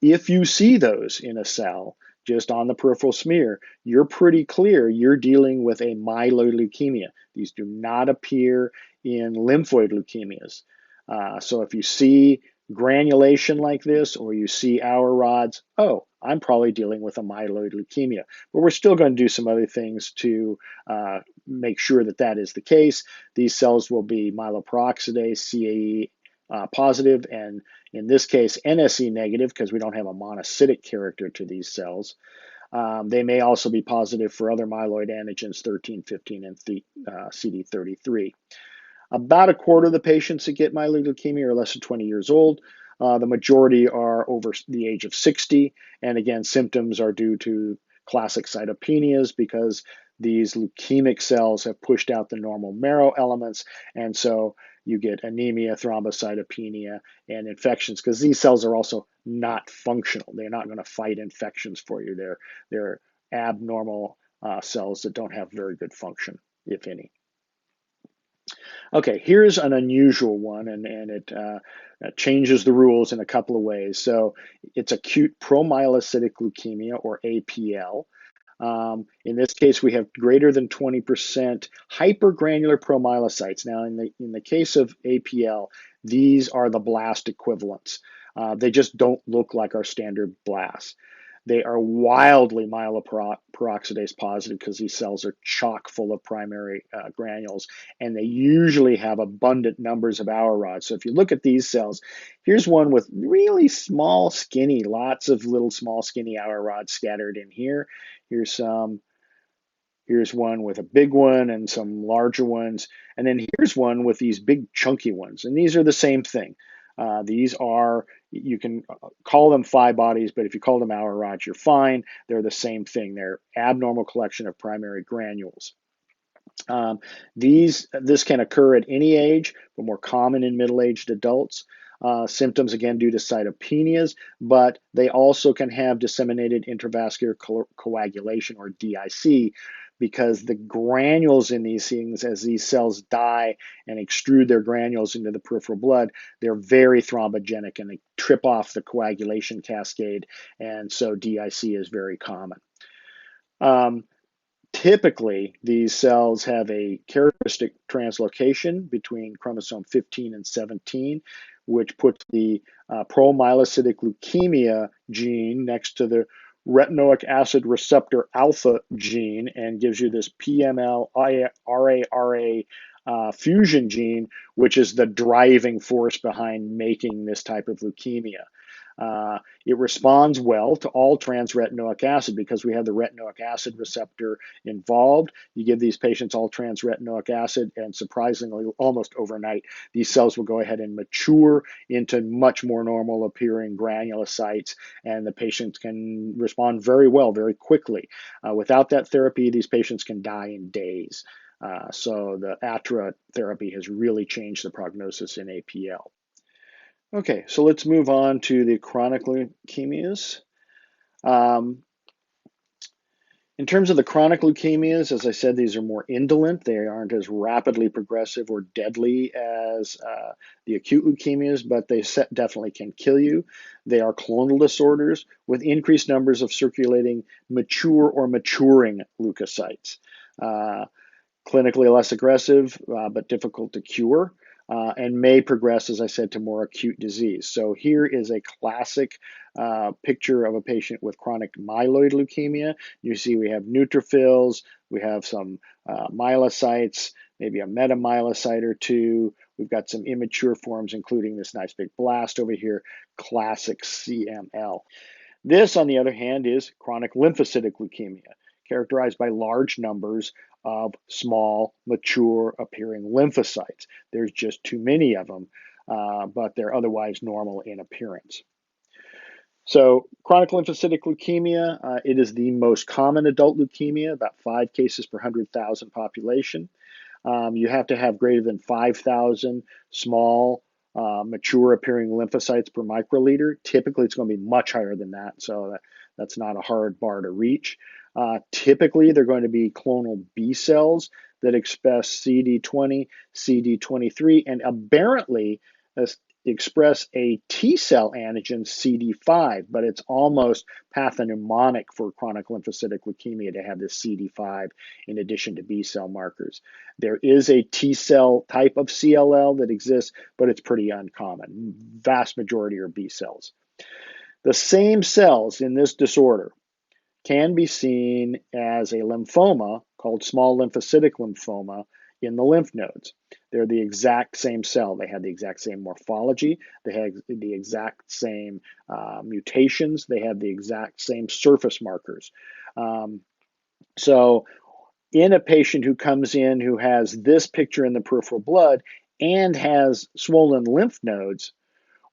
Speaker 1: If you see those in a cell, just on the peripheral smear, you're pretty clear you're dealing with a myeloid leukemia. These do not appear in lymphoid leukemias. So if you see granulation like this, or you see hour rods, oh, I'm probably dealing with a myeloid leukemia. But we're still going to do some other things to make sure that that is the case. These cells will be myeloperoxidase, CAE positive, and in this case, NSE negative, because we don't have a monocytic character to these cells. They may also be positive for other myeloid antigens, 13, 15, and CD33. About a quarter of the patients that get myeloid leukemia are less than 20 years old. The majority are over the age of 60. And again, symptoms are due to classic cytopenias because these leukemic cells have pushed out the normal marrow elements. And so you get anemia, thrombocytopenia, and infections because these cells are also not functional. They're not going to fight infections for you. They're abnormal cells that don't have very good function, if any. Okay, here's an unusual one, and it changes the rules in a couple of ways. So it's acute promyelocytic leukemia, or APL. In this case, we have greater than 20% hypergranular promyelocytes. Now, in the case of APL, these are the blast equivalents. They just don't look like our standard blasts. They are wildly myeloperoxidase positive because these cells are chock full of primary granules, and they usually have abundant numbers of hour rods. So if you look at these cells, here's one with really small, skinny, lots of little small, skinny hour rods scattered in here. Here's one with a big one and some larger ones. And then here's one with these big chunky ones. And these are the same thing. These are, you can call them phi bodies, but if you call them hour rods, you're fine. They're the same thing. They're abnormal collection of primary granules. This can occur at any age, but more common in middle-aged adults. Symptoms, again, due to cytopenias, but they also can have disseminated intravascular coagulation, or DIC, because the granules in these things, as these cells die and extrude their granules into the peripheral blood, they're very thrombogenic and they trip off the coagulation cascade, and so DIC is very common. Typically, these cells have a characteristic translocation between chromosome 15 and 17, which puts the promyelocytic leukemia gene next to the retinoic acid receptor alpha gene and gives you this PML-RARA fusion gene, which is the driving force behind making this type of leukemia. It responds well to all trans-retinoic acid because we have the retinoic acid receptor involved. You give these patients all trans-retinoic acid, and surprisingly, almost overnight, these cells will go ahead and mature into much more normal appearing granulocytes, and the patients can respond very well, very quickly. Without that therapy, these patients can die in days. So the ATRA therapy has really changed the prognosis in APL. Okay, so let's move on to the chronic leukemias. In terms of the chronic leukemias, as I said, these are more indolent. They aren't as rapidly progressive or deadly as the acute leukemias, but they definitely can kill you. They are clonal disorders with increased numbers of circulating mature or maturing leukocytes. Clinically less aggressive, but difficult to cure. And may progress, as I said, to more acute disease. So here is a classic picture of a patient with chronic myeloid leukemia. You see we have neutrophils, we have some myelocytes, maybe a metamyelocyte or two. We've got some immature forms, including this nice big blast over here, classic CML. This, on the other hand, is chronic lymphocytic leukemia, characterized by large numbers of small, mature appearing lymphocytes. There's just too many of them, but they're otherwise normal in appearance. So chronic lymphocytic leukemia, it is the most common adult leukemia, about 5 cases per 100,000 population. You have to have greater than 5,000 small, mature appearing lymphocytes per microliter. Typically, it's going to be much higher than that, so that's not a hard bar to reach. Typically, they're going to be clonal B cells that express CD20, CD23, and aberrantly express a T cell antigen CD5, but it's almost pathognomonic for chronic lymphocytic leukemia to have this CD5 in addition to B cell markers. There is a T cell type of CLL that exists, but it's pretty uncommon. Vast majority are B cells. The same cells in this disorder can be seen as a lymphoma called small lymphocytic lymphoma in the lymph nodes. They're the exact same cell. They have the exact same morphology. They have the exact same mutations. They have the exact same surface markers. So in a patient who comes in who has this picture in the peripheral blood and has swollen lymph nodes,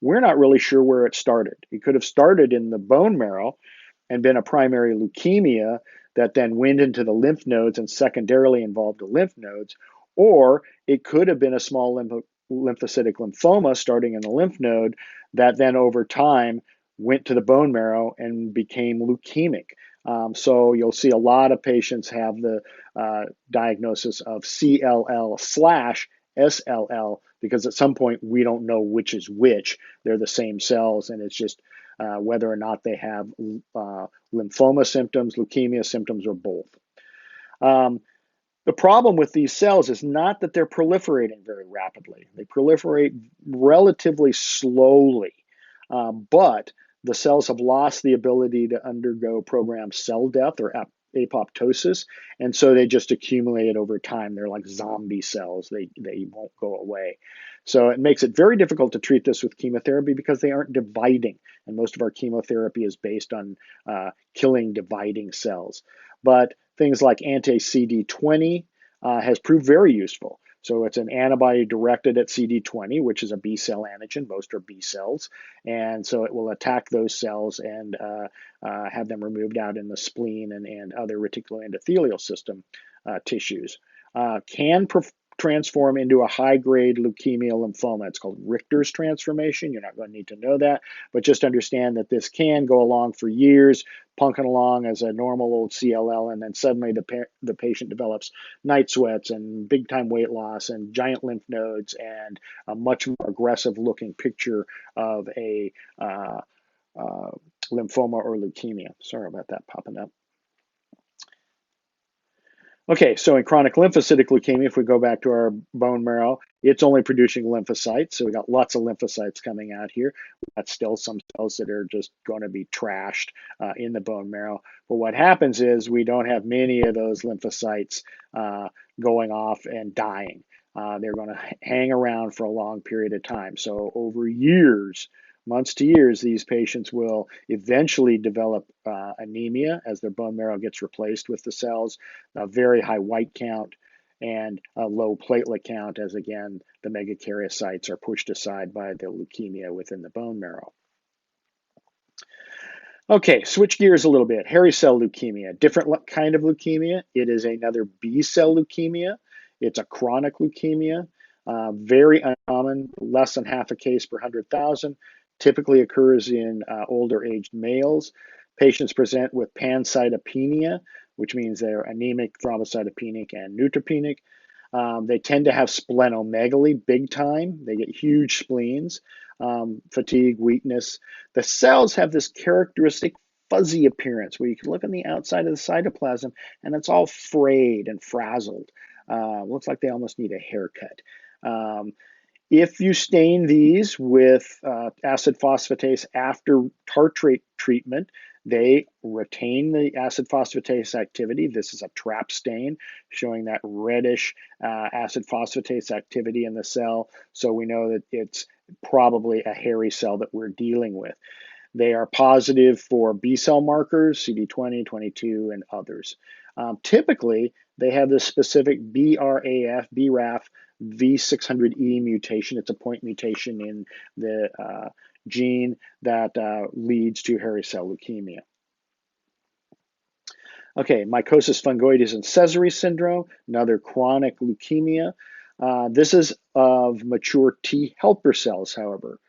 Speaker 1: we're not really sure where it started. It could have started in the bone marrow and been a primary leukemia that then went into the lymph nodes and secondarily involved the lymph nodes, or it could have been a small lymphocytic lymphoma starting in the lymph node that then over time went to the bone marrow and became leukemic. So you'll see a lot of patients have the diagnosis of CLL slash SLL because at some point we don't know which is which. They're the same cells, and it's just whether or not they have lymphoma symptoms, leukemia symptoms, or both. The problem with these cells is not that they're proliferating very rapidly. They proliferate relatively slowly, but the cells have lost the ability to undergo programmed cell death or apoptosis, and so they just accumulate over time. They're like zombie cells. They won't go away. So it makes it very difficult to treat this with chemotherapy because they aren't dividing, and most of our chemotherapy is based on killing dividing cells. But things like anti-CD20 has proved very useful. So it's an antibody directed at CD20, which is a B cell antigen. Most are B cells. And so it will attack those cells and have them removed out in the spleen and other reticuloendothelial system tissues. Can transform into a high-grade leukemia lymphoma. It's called Richter's transformation. You're not going to need to know that, but just understand that this can go along for years, punking along as a normal old CLL, and then suddenly the patient develops night sweats and big-time weight loss and giant lymph nodes and a much more aggressive-looking picture of a lymphoma or leukemia. Sorry about that popping up. Okay, so in chronic lymphocytic leukemia, if we go back to our bone marrow, it's only producing lymphocytes. So we got lots of lymphocytes coming out here. We've got still some cells that are just going to be trashed in the bone marrow. But what happens is we don't have many of those lymphocytes going off and dying. They're going to hang around for a long period of time. So over years, months to years, these patients will eventually develop anemia as their bone marrow gets replaced with the cells, a very high white count, and a low platelet count as, again, the megakaryocytes are pushed aside by the leukemia within the bone marrow. Okay, switch gears a little bit. Hairy cell leukemia, different kind of leukemia. It is another B cell leukemia. It's a chronic leukemia, very uncommon, less than half a case per 100,000. Typically occurs in older aged males. Patients present with pancytopenia, which means they're anemic, thrombocytopenic, and neutropenic. They tend to have splenomegaly big time. They get huge spleens, fatigue, weakness. The cells have this characteristic fuzzy appearance where you can look on the outside of the cytoplasm and it's all frayed and frazzled. Looks like they almost need a haircut. If you stain these with acid phosphatase after tartrate treatment, They retain the acid phosphatase activity. This is a trap stain showing that reddish acid phosphatase activity in the cell. So we know that it's probably a hairy cell that we're dealing with. They are positive for B cell markers, CD20, 22, and others. Typically, they have this specific BRAF V600E mutation. It's a point mutation in the gene that leads to hairy cell leukemia. Okay, mycosis fungoides and Sézary syndrome, another chronic leukemia. This is of mature T helper cells, however.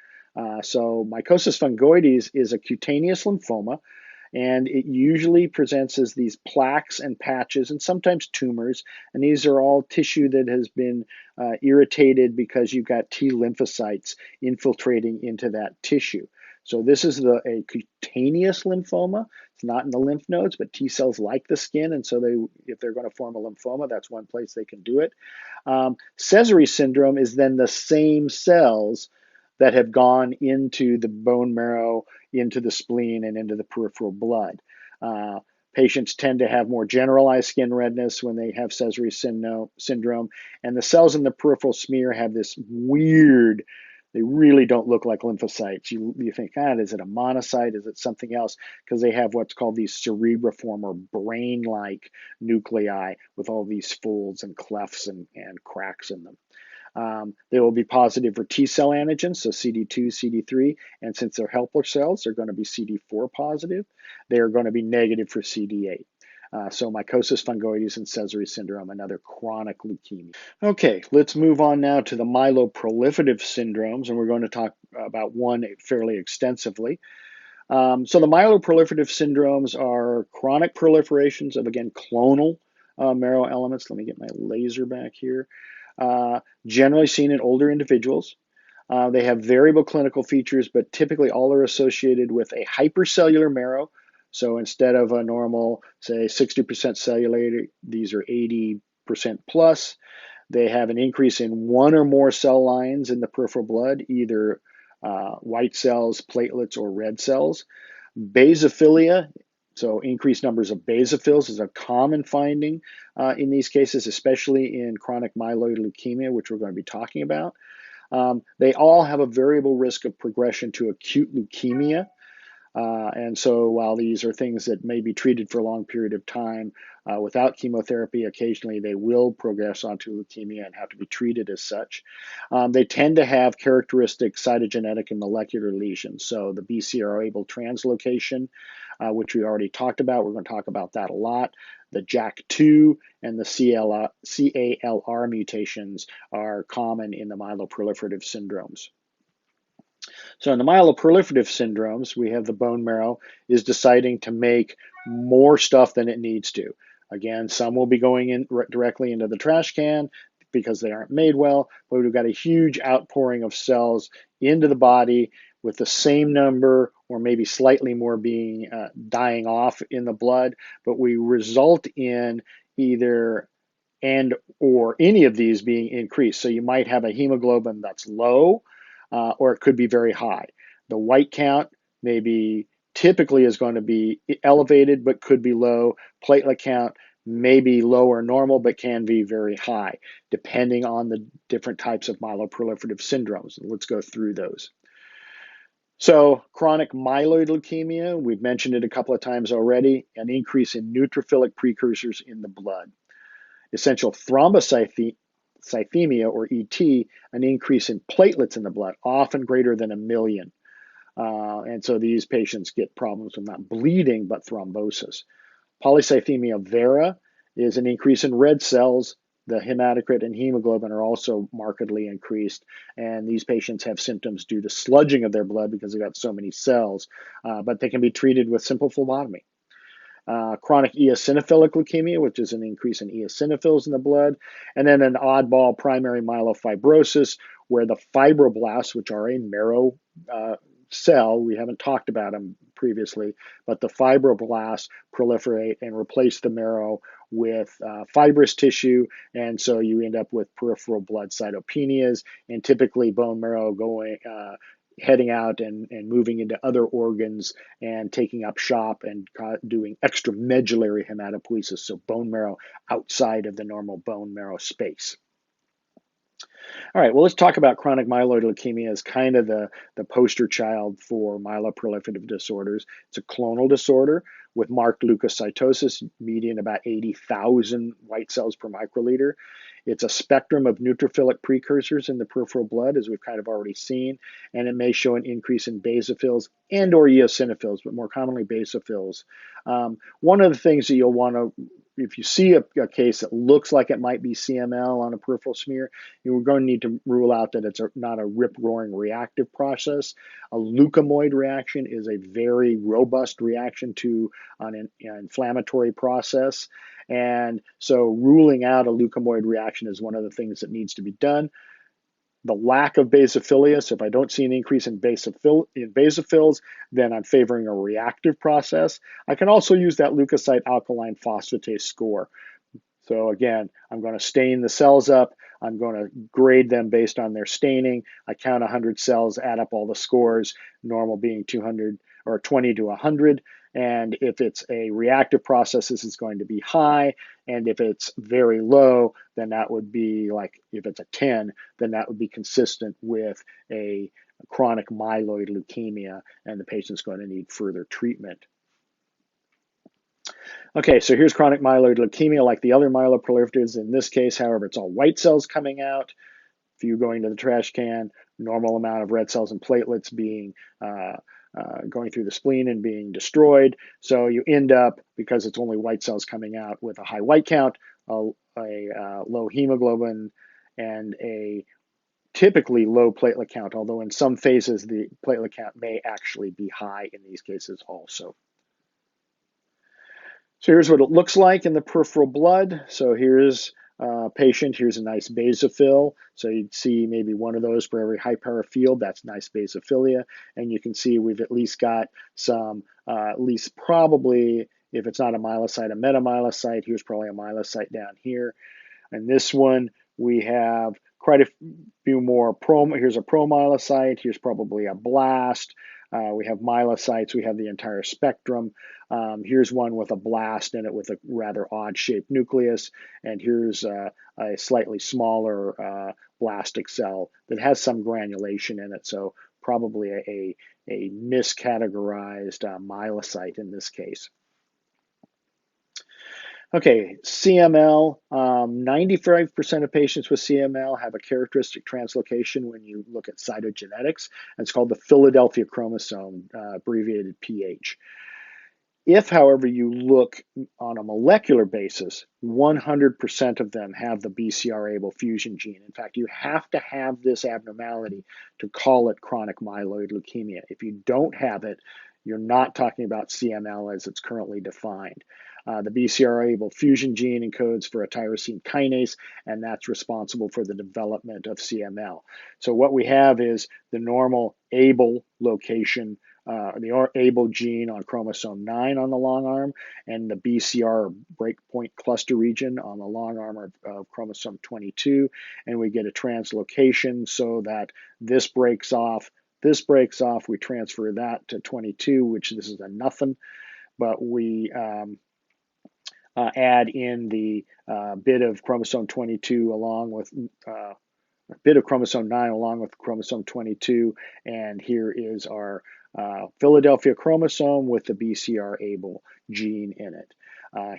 Speaker 1: So mycosis fungoides is a cutaneous lymphoma, and it usually presents as these plaques and patches and sometimes tumors. And these are all tissue that has been irritated because you've got T lymphocytes infiltrating into that tissue. So this is a cutaneous lymphoma. It's not in the lymph nodes, but T cells like the skin, and so if they're going to form a lymphoma, that's one place they can do it. Sézary syndrome is then the same cells that have gone into the bone marrow, into the spleen, and into the peripheral blood. Patients tend to have more generalized skin redness when they have Sézary syndrome, and the cells in the peripheral smear have this weird, they really don't look like lymphocytes. You think, is it a monocyte? Is it something else? Because they have what's called these cerebriform or brain-like nuclei with all these folds and clefts and cracks in them. They will be positive for T cell antigens, so CD2, CD3, and since they're helper cells, they're going to be CD4 positive. They are going to be negative for CD8. So mycosis fungoides and Sézary syndrome, another chronic leukemia. Okay, let's move on now to the myeloproliferative syndromes, and we're going to talk about one fairly extensively. So the myeloproliferative syndromes are chronic proliferations of, again, clonal marrow elements. Let me get my laser back here. Generally seen in older individuals. They have variable clinical features, but typically all are associated with a hypercellular marrow. So instead of a normal, say, 60% cellular, these are 80% plus. They have an increase in one or more cell lines in the peripheral blood, either white cells, platelets, or red cells. Basophilia, so increased numbers of basophils, is a common finding in these cases, especially in chronic myeloid leukemia, which we're going to be talking about. They all have a variable risk of progression to acute leukemia. And so while these are things that may be treated for a long period of time without chemotherapy, occasionally they will progress onto leukemia and have to be treated as such. They tend to have characteristic cytogenetic and molecular lesions. So the BCR-ABL translocation, which we already talked about, we're going to talk about that a lot. The JAK2 and the CALR mutations are common in the myeloproliferative syndromes. So in the myeloproliferative syndromes, we have the bone marrow is deciding to make more stuff than it needs to. Again, some will be going in directly into the trash can because they aren't made well, but we've got a huge outpouring of cells into the body with the same number or maybe slightly more being dying off in the blood, but we result in either and or any of these being increased. So you might have a hemoglobin that's low, or it could be very high. The white count maybe typically is going to be elevated, but could be low. Platelet count may be low or normal, but can be very high, depending on the different types of myeloproliferative syndromes. Let's go through those. So chronic myeloid leukemia, we've mentioned it a couple of times already, an increase in neutrophilic precursors in the blood. Essential thrombocythemia, or ET, an increase in platelets in the blood, often greater than 1 million. And so these patients get problems with not bleeding, but thrombosis. Polycythemia vera is an increase in red cells. The hematocrit and hemoglobin are also markedly increased, and these patients have symptoms due to sludging of their blood because they've got so many cells, but they can be treated with simple phlebotomy. Chronic eosinophilic leukemia, which is an increase in eosinophils in the blood, and then an oddball primary myelofibrosis, where the fibroblasts, which are a marrow cell, we haven't talked about them previously, but the fibroblasts proliferate and replace the marrow with fibrous tissue, and so you end up with peripheral blood cytopenias, and typically bone marrow going heading out and moving into other organs and taking up shop and doing extramedullary hematopoiesis, so bone marrow outside of the normal bone marrow space. All right, well, let's talk about chronic myeloid leukemia as kind of the poster child for myeloproliferative disorders. It's a clonal disorder with marked leukocytosis, median about 80,000 white cells per microliter. It's a spectrum of neutrophilic precursors in the peripheral blood, as we've kind of already seen, and it may show an increase in basophils and or eosinophils, but more commonly basophils. One of the things that you'll want to, if you see a case that looks like it might be CML on a peripheral smear, you're going to need to rule out that it's not a rip-roaring reactive process. A leukemoid reaction is a very robust reaction to an inflammatory process. And so ruling out a leukemoid reaction is one of the things that needs to be done. The lack of basophilia, so if I don't see an increase in basophils, then I'm favoring a reactive process. I can also use that leukocyte alkaline phosphatase score. So again, I'm going to stain the cells up. I'm going to grade them based on their staining. I count 100 cells, add up all the scores, normal being 200 or 20 to 100. And if it's a reactive process, this is going to be high. And if it's very low, then that would be like, if it's a 10, then that would be consistent with a chronic myeloid leukemia, and the patient's going to need further treatment. Okay, so here's chronic myeloid leukemia like the other myeloproliferatives. In this case, however, it's all white cells coming out. Few going to the trash can, normal amount of red cells and platelets being going through the spleen and being destroyed. So you end up, because it's only white cells coming out, with a high white count, a low hemoglobin, and a typically low platelet count, although in some phases the platelet count may actually be high in these cases also. So here's what it looks like in the peripheral blood. So here's a patient. Here's a nice basophil. So you'd see maybe one of those for every high power field. That's nice basophilia. And you can see we've at least got some, at least probably, if it's not a myelocyte, a metamyelocyte. Here's probably a myelocyte down here. And this one, we have quite a few more. Here's a promyelocyte. Here's probably a blast. We have myelocytes. We have the entire spectrum. Here's one with a blast in it with a rather odd-shaped nucleus. And here's a slightly smaller blastic cell that has some granulation in it. So probably a miscategorized myelocyte in this case. Okay, CML, 95% of patients with CML have a characteristic translocation when you look at cytogenetics. And it's called the Philadelphia chromosome, abbreviated PH. If, however, you look on a molecular basis, 100% of them have the BCR-ABL fusion gene. In fact, you have to have this abnormality to call it chronic myeloid leukemia. If you don't have it, you're not talking about CML as it's currently defined. The BCR-ABL fusion gene encodes for a tyrosine kinase, and that's responsible for the development of CML. So what we have is the normal ABL location, the ABL gene on chromosome 9 on the long arm, and the BCR breakpoint cluster region on the long arm of chromosome 22, and we get a translocation so that this breaks off, we transfer that to 22, which this is a nothing, but we add in the bit of chromosome 22 along with a bit of chromosome 9 along with chromosome 22, and here is our Philadelphia chromosome with the BCR-ABL gene in it.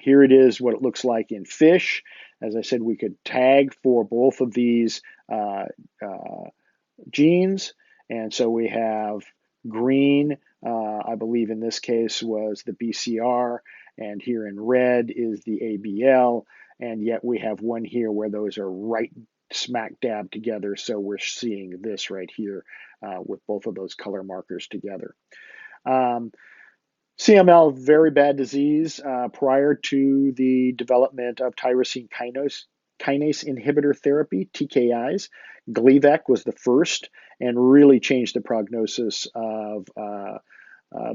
Speaker 1: Here it is what it looks like in fish. As I said, we could tag for both of these genes, and so we have green, I believe in this case was the BCR, and here in red is the ABL, and yet we have one here where those are right smack dab together, so we're seeing this right here with both of those color markers together. CML, very bad disease. Prior to the development of tyrosine kinase inhibitor therapy, TKIs, Gleevec was the first and really changed the prognosis of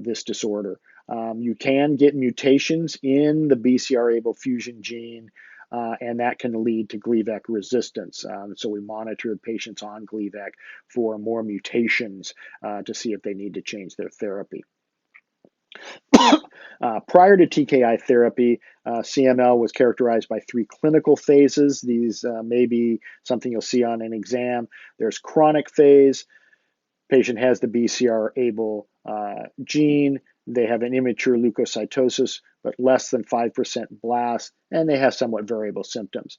Speaker 1: this disorder. You can get mutations in the BCR-ABL fusion gene and that can lead to Gleevec resistance. So we monitor patients on Gleevec for more mutations to see if they need to change their therapy. Prior to TKI therapy, CML was characterized by 3 clinical phases. These may be something you'll see on an exam. There's chronic phase. Patient has the BCR-ABL gene. They have an immature leukocytosis, but less than 5% blast, and they have somewhat variable symptoms.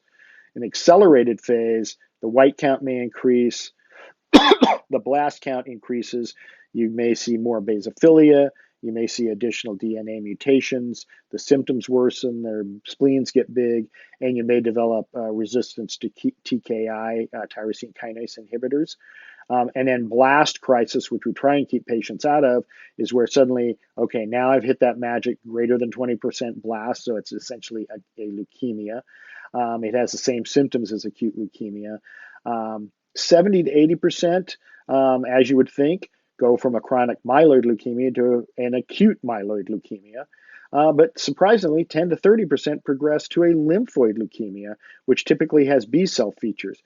Speaker 1: In accelerated phase, the white count may increase, the blast count increases, you may see more basophilia, you may see additional DNA mutations, the symptoms worsen, their spleens get big, and you may develop resistance to TKI, tyrosine kinase inhibitors. And then blast crisis, which we try and keep patients out of, is where suddenly, okay, now I've hit that magic greater than 20% blast, so it's essentially a leukemia. It has the same symptoms as acute leukemia. 70 to 80%, as you would think, go from a chronic myeloid leukemia to an acute myeloid leukemia. But surprisingly, 10 to 30% progress to a lymphoid leukemia, which typically has B cell features.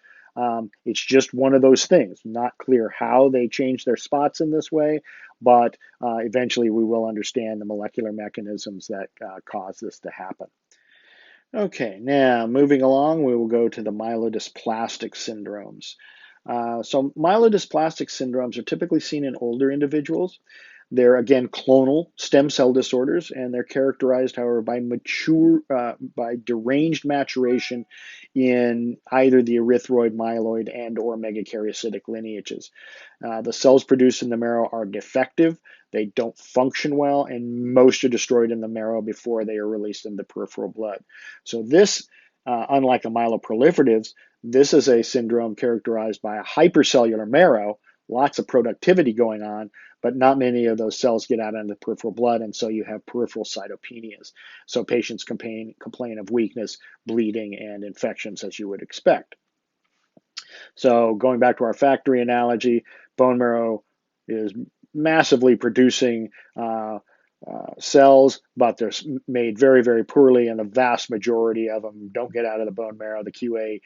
Speaker 1: It's just one of those things. Not clear how they change their spots in this way, but eventually we will understand the molecular mechanisms that cause this to happen. Okay, now moving along, we will go to the myelodysplastic syndromes. So myelodysplastic syndromes are typically seen in older individuals. They're, again, clonal stem cell disorders, and they're characterized, however, by deranged maturation in either the erythroid, myeloid, and or megakaryocytic lineages. The cells produced in the marrow are defective, they don't function well, and most are destroyed in the marrow before they are released in the peripheral blood. So this, unlike the myeloproliferatives, this is a syndrome characterized by a hypercellular marrow, lots of productivity going on, but not many of those cells get out into the peripheral blood, and so you have peripheral cytopenias. So patients complain of weakness, bleeding, and infections, as you would expect. So going back to our factory analogy, bone marrow is massively producing cells, but they're made very, very poorly, and the vast majority of them don't get out of the bone marrow. The QA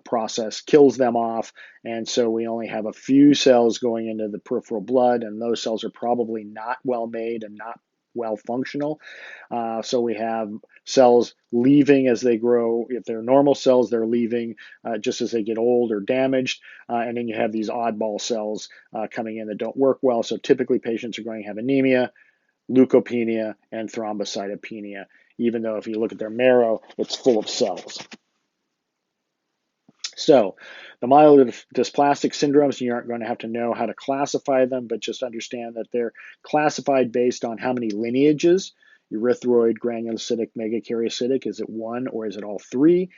Speaker 1: process kills them off, and so we only have a few cells going into the peripheral blood, and those cells are probably not well made and not well functional. So we have cells leaving as they grow. If they're normal cells, they're leaving just as they get old or damaged. And then you have these oddball cells coming in that don't work well. So typically patients are going to have anemia, leukopenia, and thrombocytopenia, even though if you look at their marrow, it's full of cells. So the myelodysplastic syndromes, you aren't going to have to know how to classify them, but just understand that they're classified based on how many lineages, erythroid, granulocytic, megakaryocytic, is it one or is it all 3?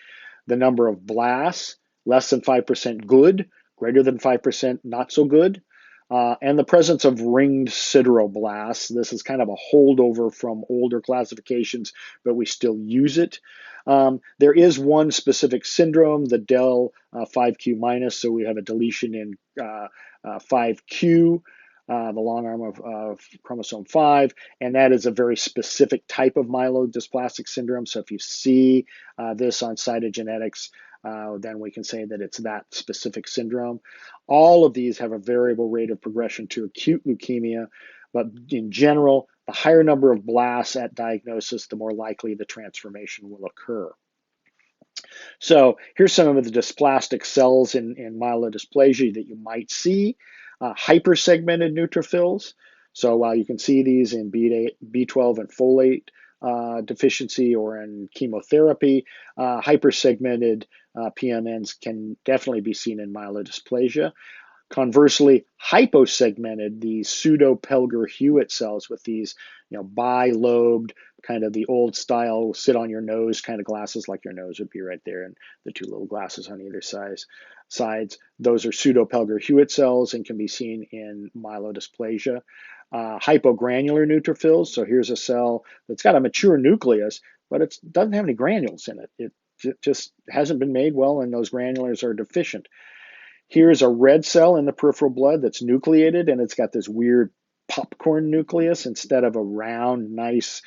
Speaker 1: The number of blasts, less than 5% good, greater than 5% not so good. And the presence of ringed sideroblasts. This is kind of a holdover from older classifications, but we still use it. There is one specific syndrome, the del 5q minus, so we have a deletion in 5q, the long arm of chromosome 5, and that is a very specific type of myelodysplastic syndrome. So if you see this on cytogenetics, then we can say that it's that specific syndrome. All of these have a variable rate of progression to acute leukemia, but in general, the higher number of blasts at diagnosis, the more likely the transformation will occur. So here's some of the dysplastic cells in myelodysplasia that you might see. Hypersegmented neutrophils. So while you can see these in B12 and folate deficiency or in chemotherapy, hypersegmented PMNs can definitely be seen in myelodysplasia. Conversely, hyposegmented, these pseudo-Pelger-Hewitt cells with these, bilobed, kind of the old style sit on your nose kind of glasses, like your nose would be right there, and the 2 little glasses on either sides. Those are pseudo-Pelger-Hewitt cells and can be seen in myelodysplasia. Hypogranular neutrophils, so here's a cell that's got a mature nucleus, but it doesn't have any granules in it. It just hasn't been made well, and those granulars are deficient. Here's a red cell in the peripheral blood that's nucleated, and it's got this weird popcorn nucleus instead of a round, nice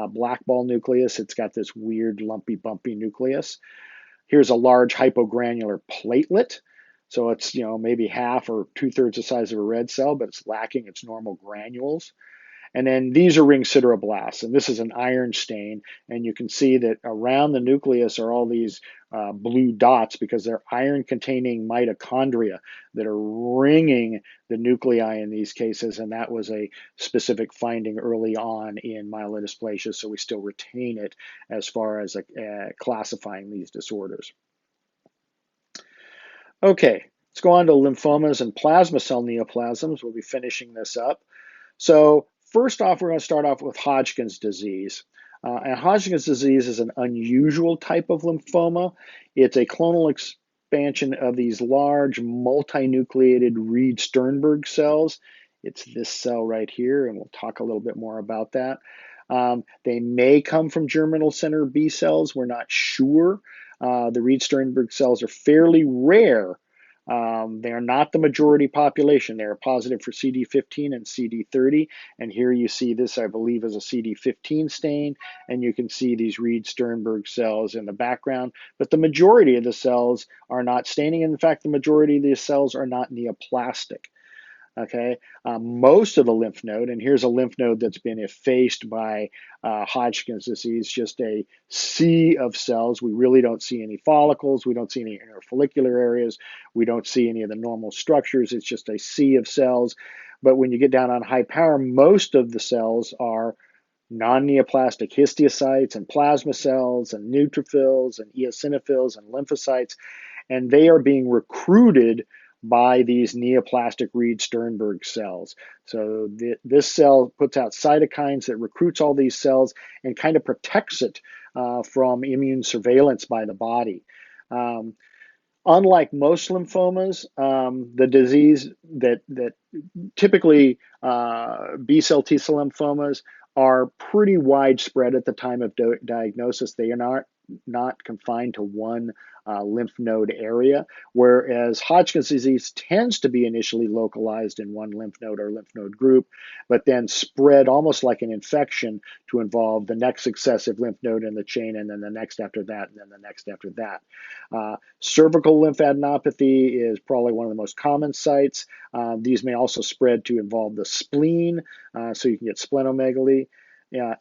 Speaker 1: black ball nucleus. It's got this weird, lumpy, bumpy nucleus. Here's a large hypogranular platelet. So it's, maybe half or 2/3 the size of a red cell, but it's lacking its normal granules. And then these are ring sideroblasts, and this is an iron stain. And you can see that around the nucleus are all these blue dots because they're iron-containing mitochondria that are ringing the nuclei in these cases. And that was a specific finding early on in myelodysplasia, so we still retain it as far as classifying these disorders. Okay, let's go on to lymphomas and plasma cell neoplasms. We'll be finishing this up. So first off, we're going to start off with Hodgkin's disease. And Hodgkin's disease is an unusual type of lymphoma. It's a clonal expansion of these large multinucleated Reed-Sternberg cells. It's this cell right here, and we'll talk a little bit more about that. They may come from germinal center B cells. We're not sure. The Reed-Sternberg cells are fairly rare. They are not the majority population. They are positive for CD15 and CD30. And here you see this, I believe, is a CD15 stain. And you can see these Reed-Sternberg cells in the background. But the majority of the cells are not staining. In fact, the majority of these cells are not neoplastic. Okay, most of the lymph node, and here's a lymph node that's been effaced by Hodgkin's disease, just a sea of cells. We really don't see any follicles. We don't see any interfollicular areas. We don't see any of the normal structures. It's just a sea of cells. But when you get down on high power, most of the cells are non-neoplastic histiocytes and plasma cells and neutrophils and eosinophils and lymphocytes, and they are being recruited by these neoplastic Reed-Sternberg cells. So this cell puts out cytokines that recruits all these cells and kind of protects it from immune surveillance by the body. Unlike most lymphomas, the disease that typically B cell T cell lymphomas are pretty widespread at the time of diagnosis. They are not confined to one lymph node area, whereas Hodgkin's disease tends to be initially localized in one lymph node or lymph node group, but then spread almost like an infection to involve the next successive lymph node in the chain, and then the next after that, and then the next after that. Cervical lymphadenopathy is probably one of the most common sites. These may also spread to involve the spleen, so you can get splenomegaly.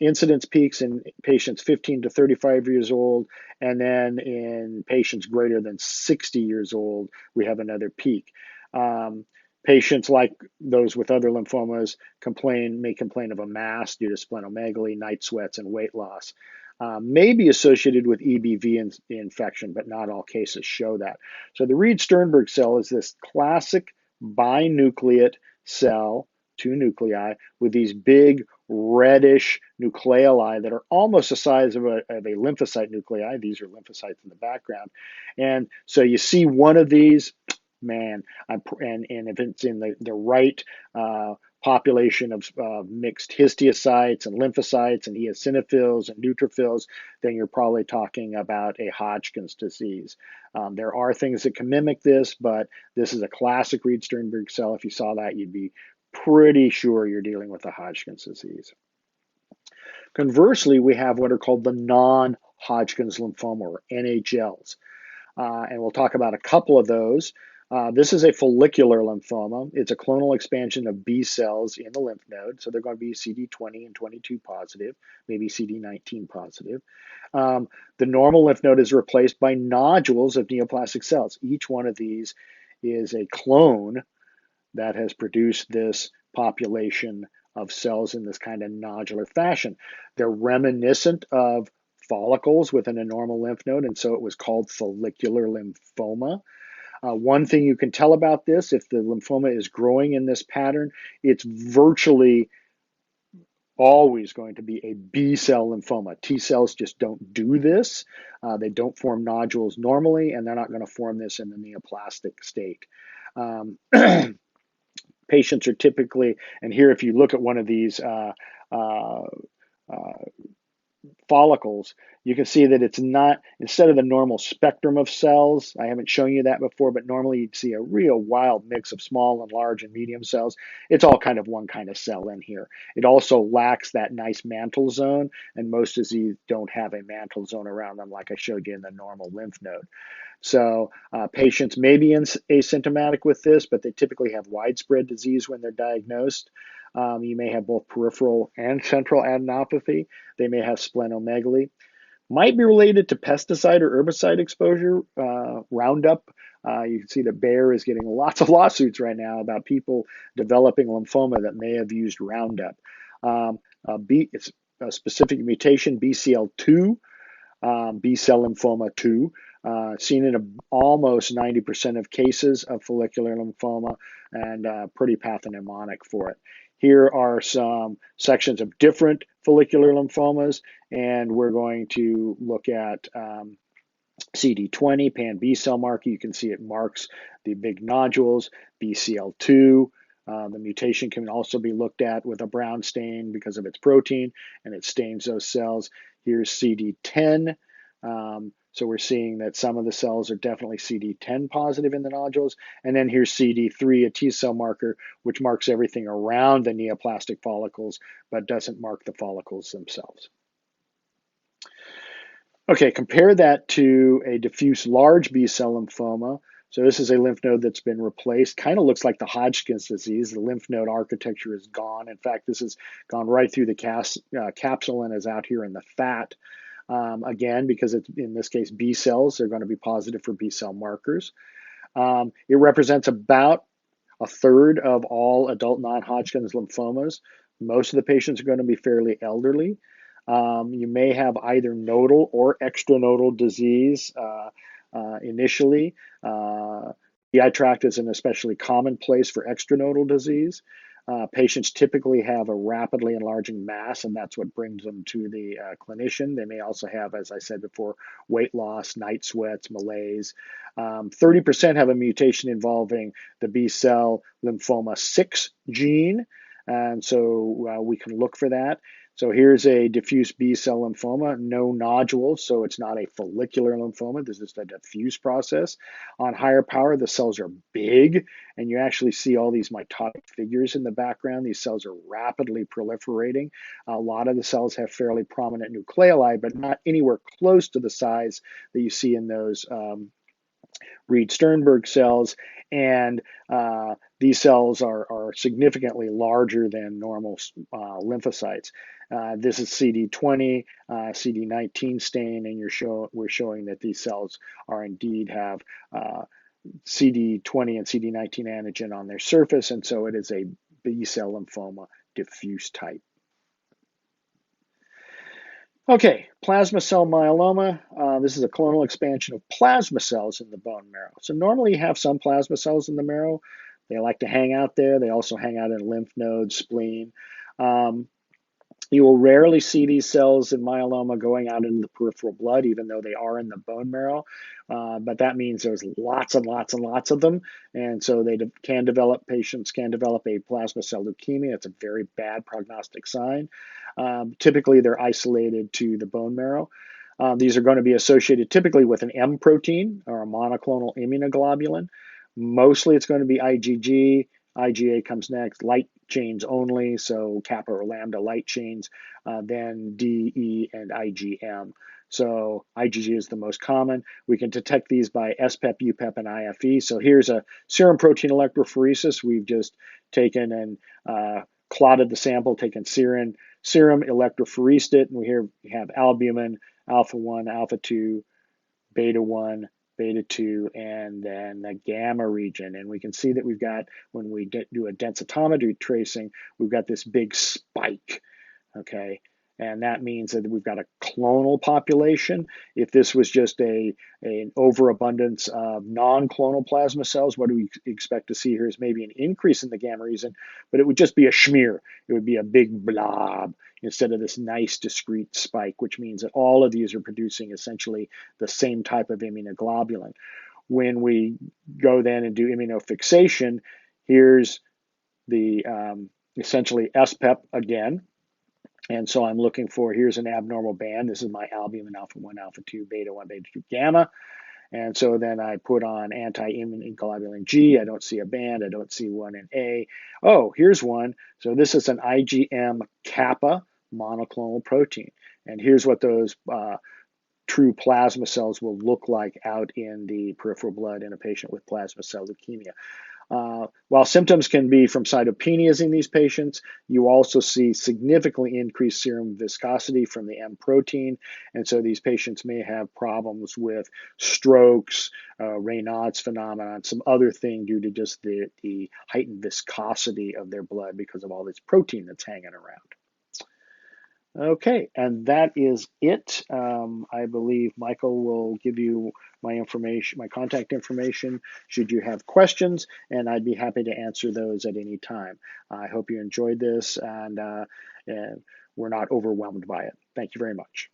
Speaker 1: Incidence peaks in patients 15 to 35 years old, and then in patients greater than 60 years old, we have another peak. Patients like those with other lymphomas may complain of a mass due to splenomegaly, night sweats, and weight loss. May be associated with EBV infection, but not all cases show that. So the Reed-Sternberg cell is this classic binucleate cell, 2 nuclei, with these big reddish nucleoli that are almost the size of a lymphocyte nuclei. These are lymphocytes in the background. And so you see one of these, man, and if it's in the right population of mixed histiocytes and lymphocytes and eosinophils and neutrophils, then you're probably talking about a Hodgkin's disease. There are things that can mimic this, but this is a classic Reed-Sternberg cell. If you saw that, you'd be pretty sure you're dealing with a Hodgkin's disease. Conversely, we have what are called the non-Hodgkin's lymphoma, or NHLs. And we'll talk about a couple of those. This is a follicular lymphoma. It's a clonal expansion of B cells in the lymph node. So they're going to be CD20 and 22 positive, maybe CD19 positive. The normal lymph node is replaced by nodules of neoplastic cells. Each one of these is a clone that has produced this population of cells in this kind of nodular fashion. They're reminiscent of follicles within a normal lymph node, and so it was called follicular lymphoma. One thing you can tell about this, if the lymphoma is growing in this pattern, it's virtually always going to be a B cell lymphoma. T cells just don't do this. They don't form nodules normally, and they're not going to form this in the neoplastic state. Patients are typically, and here if you look at one of these follicles, you can see that it's not, instead of the normal spectrum of cells, I haven't shown you that before, but normally you'd see a real wild mix of small and large and medium cells. It's all kind of one kind of cell in here. It also lacks that nice mantle zone, and most diseases don't have a mantle zone around them like I showed you in the normal lymph node. So patients may be asymptomatic with this, but they typically have widespread disease when they're diagnosed. You may have both peripheral and central adenopathy. They may have splenomegaly. Might be related to pesticide or herbicide exposure, Roundup. You can see that Bayer is getting lots of lawsuits right now about people developing lymphoma that may have used Roundup. It's a specific mutation, BCL2, B cell lymphoma 2, seen in almost 90% of cases of follicular lymphoma, and pretty pathognomonic for it. Here are some sections of different follicular lymphomas, and we're going to look at CD20, pan B cell marker. You can see it marks the big nodules, BCL2. The mutation can also be looked at with a brown stain because of its protein, and it stains those cells. Here's CD10. So we're seeing that some of the cells are definitely CD10 positive in the nodules. And then here's CD3, a T cell marker, which marks everything around the neoplastic follicles, but doesn't mark the follicles themselves. Okay, compare that to a diffuse large B-cell lymphoma. So this is a lymph node that's been replaced. Kind of looks like the Hodgkin's disease. The lymph node architecture is gone. In fact, this has gone right through the capsule and is out here in the fat. Again, because it's, in this case, B cells, they're going to be positive for B cell markers. It represents about a third of all adult non-Hodgkin's lymphomas. Most of the patients are going to be fairly elderly. You may have either nodal or extranodal disease initially. GI tract is an especially common place for extranodal disease. Patients typically have a rapidly enlarging mass, and that's what brings them to the clinician. They may also have, as I said before, weight loss, night sweats, malaise. 30% have a mutation involving the B cell lymphoma 6 gene, and so we can look for that. So here's a diffuse B-cell lymphoma, no nodules, so it's not a follicular lymphoma. This is a diffuse process. On higher power, the cells are big, and you actually see all these mitotic figures in the background. These cells are rapidly proliferating. A lot of the cells have fairly prominent nucleoli, but not anywhere close to the size that you see in those Reed-Sternberg cells, and these cells are significantly larger than normal lymphocytes. This is CD20, CD19 stain, and we're showing that these cells are indeed have CD20 and CD19 antigen on their surface, and so it is a B-cell lymphoma diffuse type. Okay, plasma cell myeloma. This is a clonal expansion of plasma cells in the bone marrow. So normally you have some plasma cells in the marrow. They like to hang out there. They also hang out in lymph nodes, spleen. You will rarely see these cells in myeloma going out into the peripheral blood, even though they are in the bone marrow. But that means there's lots and lots and lots of them. And so patients can develop a plasma cell leukemia. It's a very bad prognostic sign. Typically, they're isolated to the bone marrow. These are going to be associated typically with an M protein or a monoclonal immunoglobulin. Mostly it's going to be IgG. IgA comes next, light chains only, so kappa or lambda light chains, then D, E, and IgM. So IgG is the most common. We can detect these by SPEP, UPEP, and IFE. So here's a serum protein electrophoresis. We've just taken and clotted the sample, taken serum, electrophoresed it, and we have albumin, alpha 1, alpha 2, beta 1, beta 2, and then the gamma region. And we can see that we've got, when we do a densitometry tracing, we've got this big spike, okay? And that means that we've got a clonal population. If this was just an overabundance of non-clonal plasma cells, what do we expect to see here is maybe an increase in the gamma region, but it would just be a smear. It would be a big blob instead of this nice discrete spike, which means that all of these are producing essentially the same type of immunoglobulin. When we go then and do immunofixation, here's the essentially SPEP again. And so I'm looking for, here's an abnormal band. This is my albumin alpha 1, alpha 2, beta 1, beta 2, gamma. And so then I put on anti-immunoglobulin globulin G. I don't see a band. I don't see one in A. Oh, here's one. So this is an IgM kappa monoclonal protein. And here's what those true plasma cells will look like out in the peripheral blood in a patient with plasma cell leukemia. While symptoms can be from cytopenias in these patients, you also see significantly increased serum viscosity from the M protein. And so these patients may have problems with strokes, Raynaud's phenomenon, some other thing due to just the heightened viscosity of their blood because of all this protein that's hanging around. Okay, and that is it. I believe Michael will give you my information, my contact information, should you have questions, and I'd be happy to answer those at any time. I hope you enjoyed this and we're not overwhelmed by it. Thank you very much.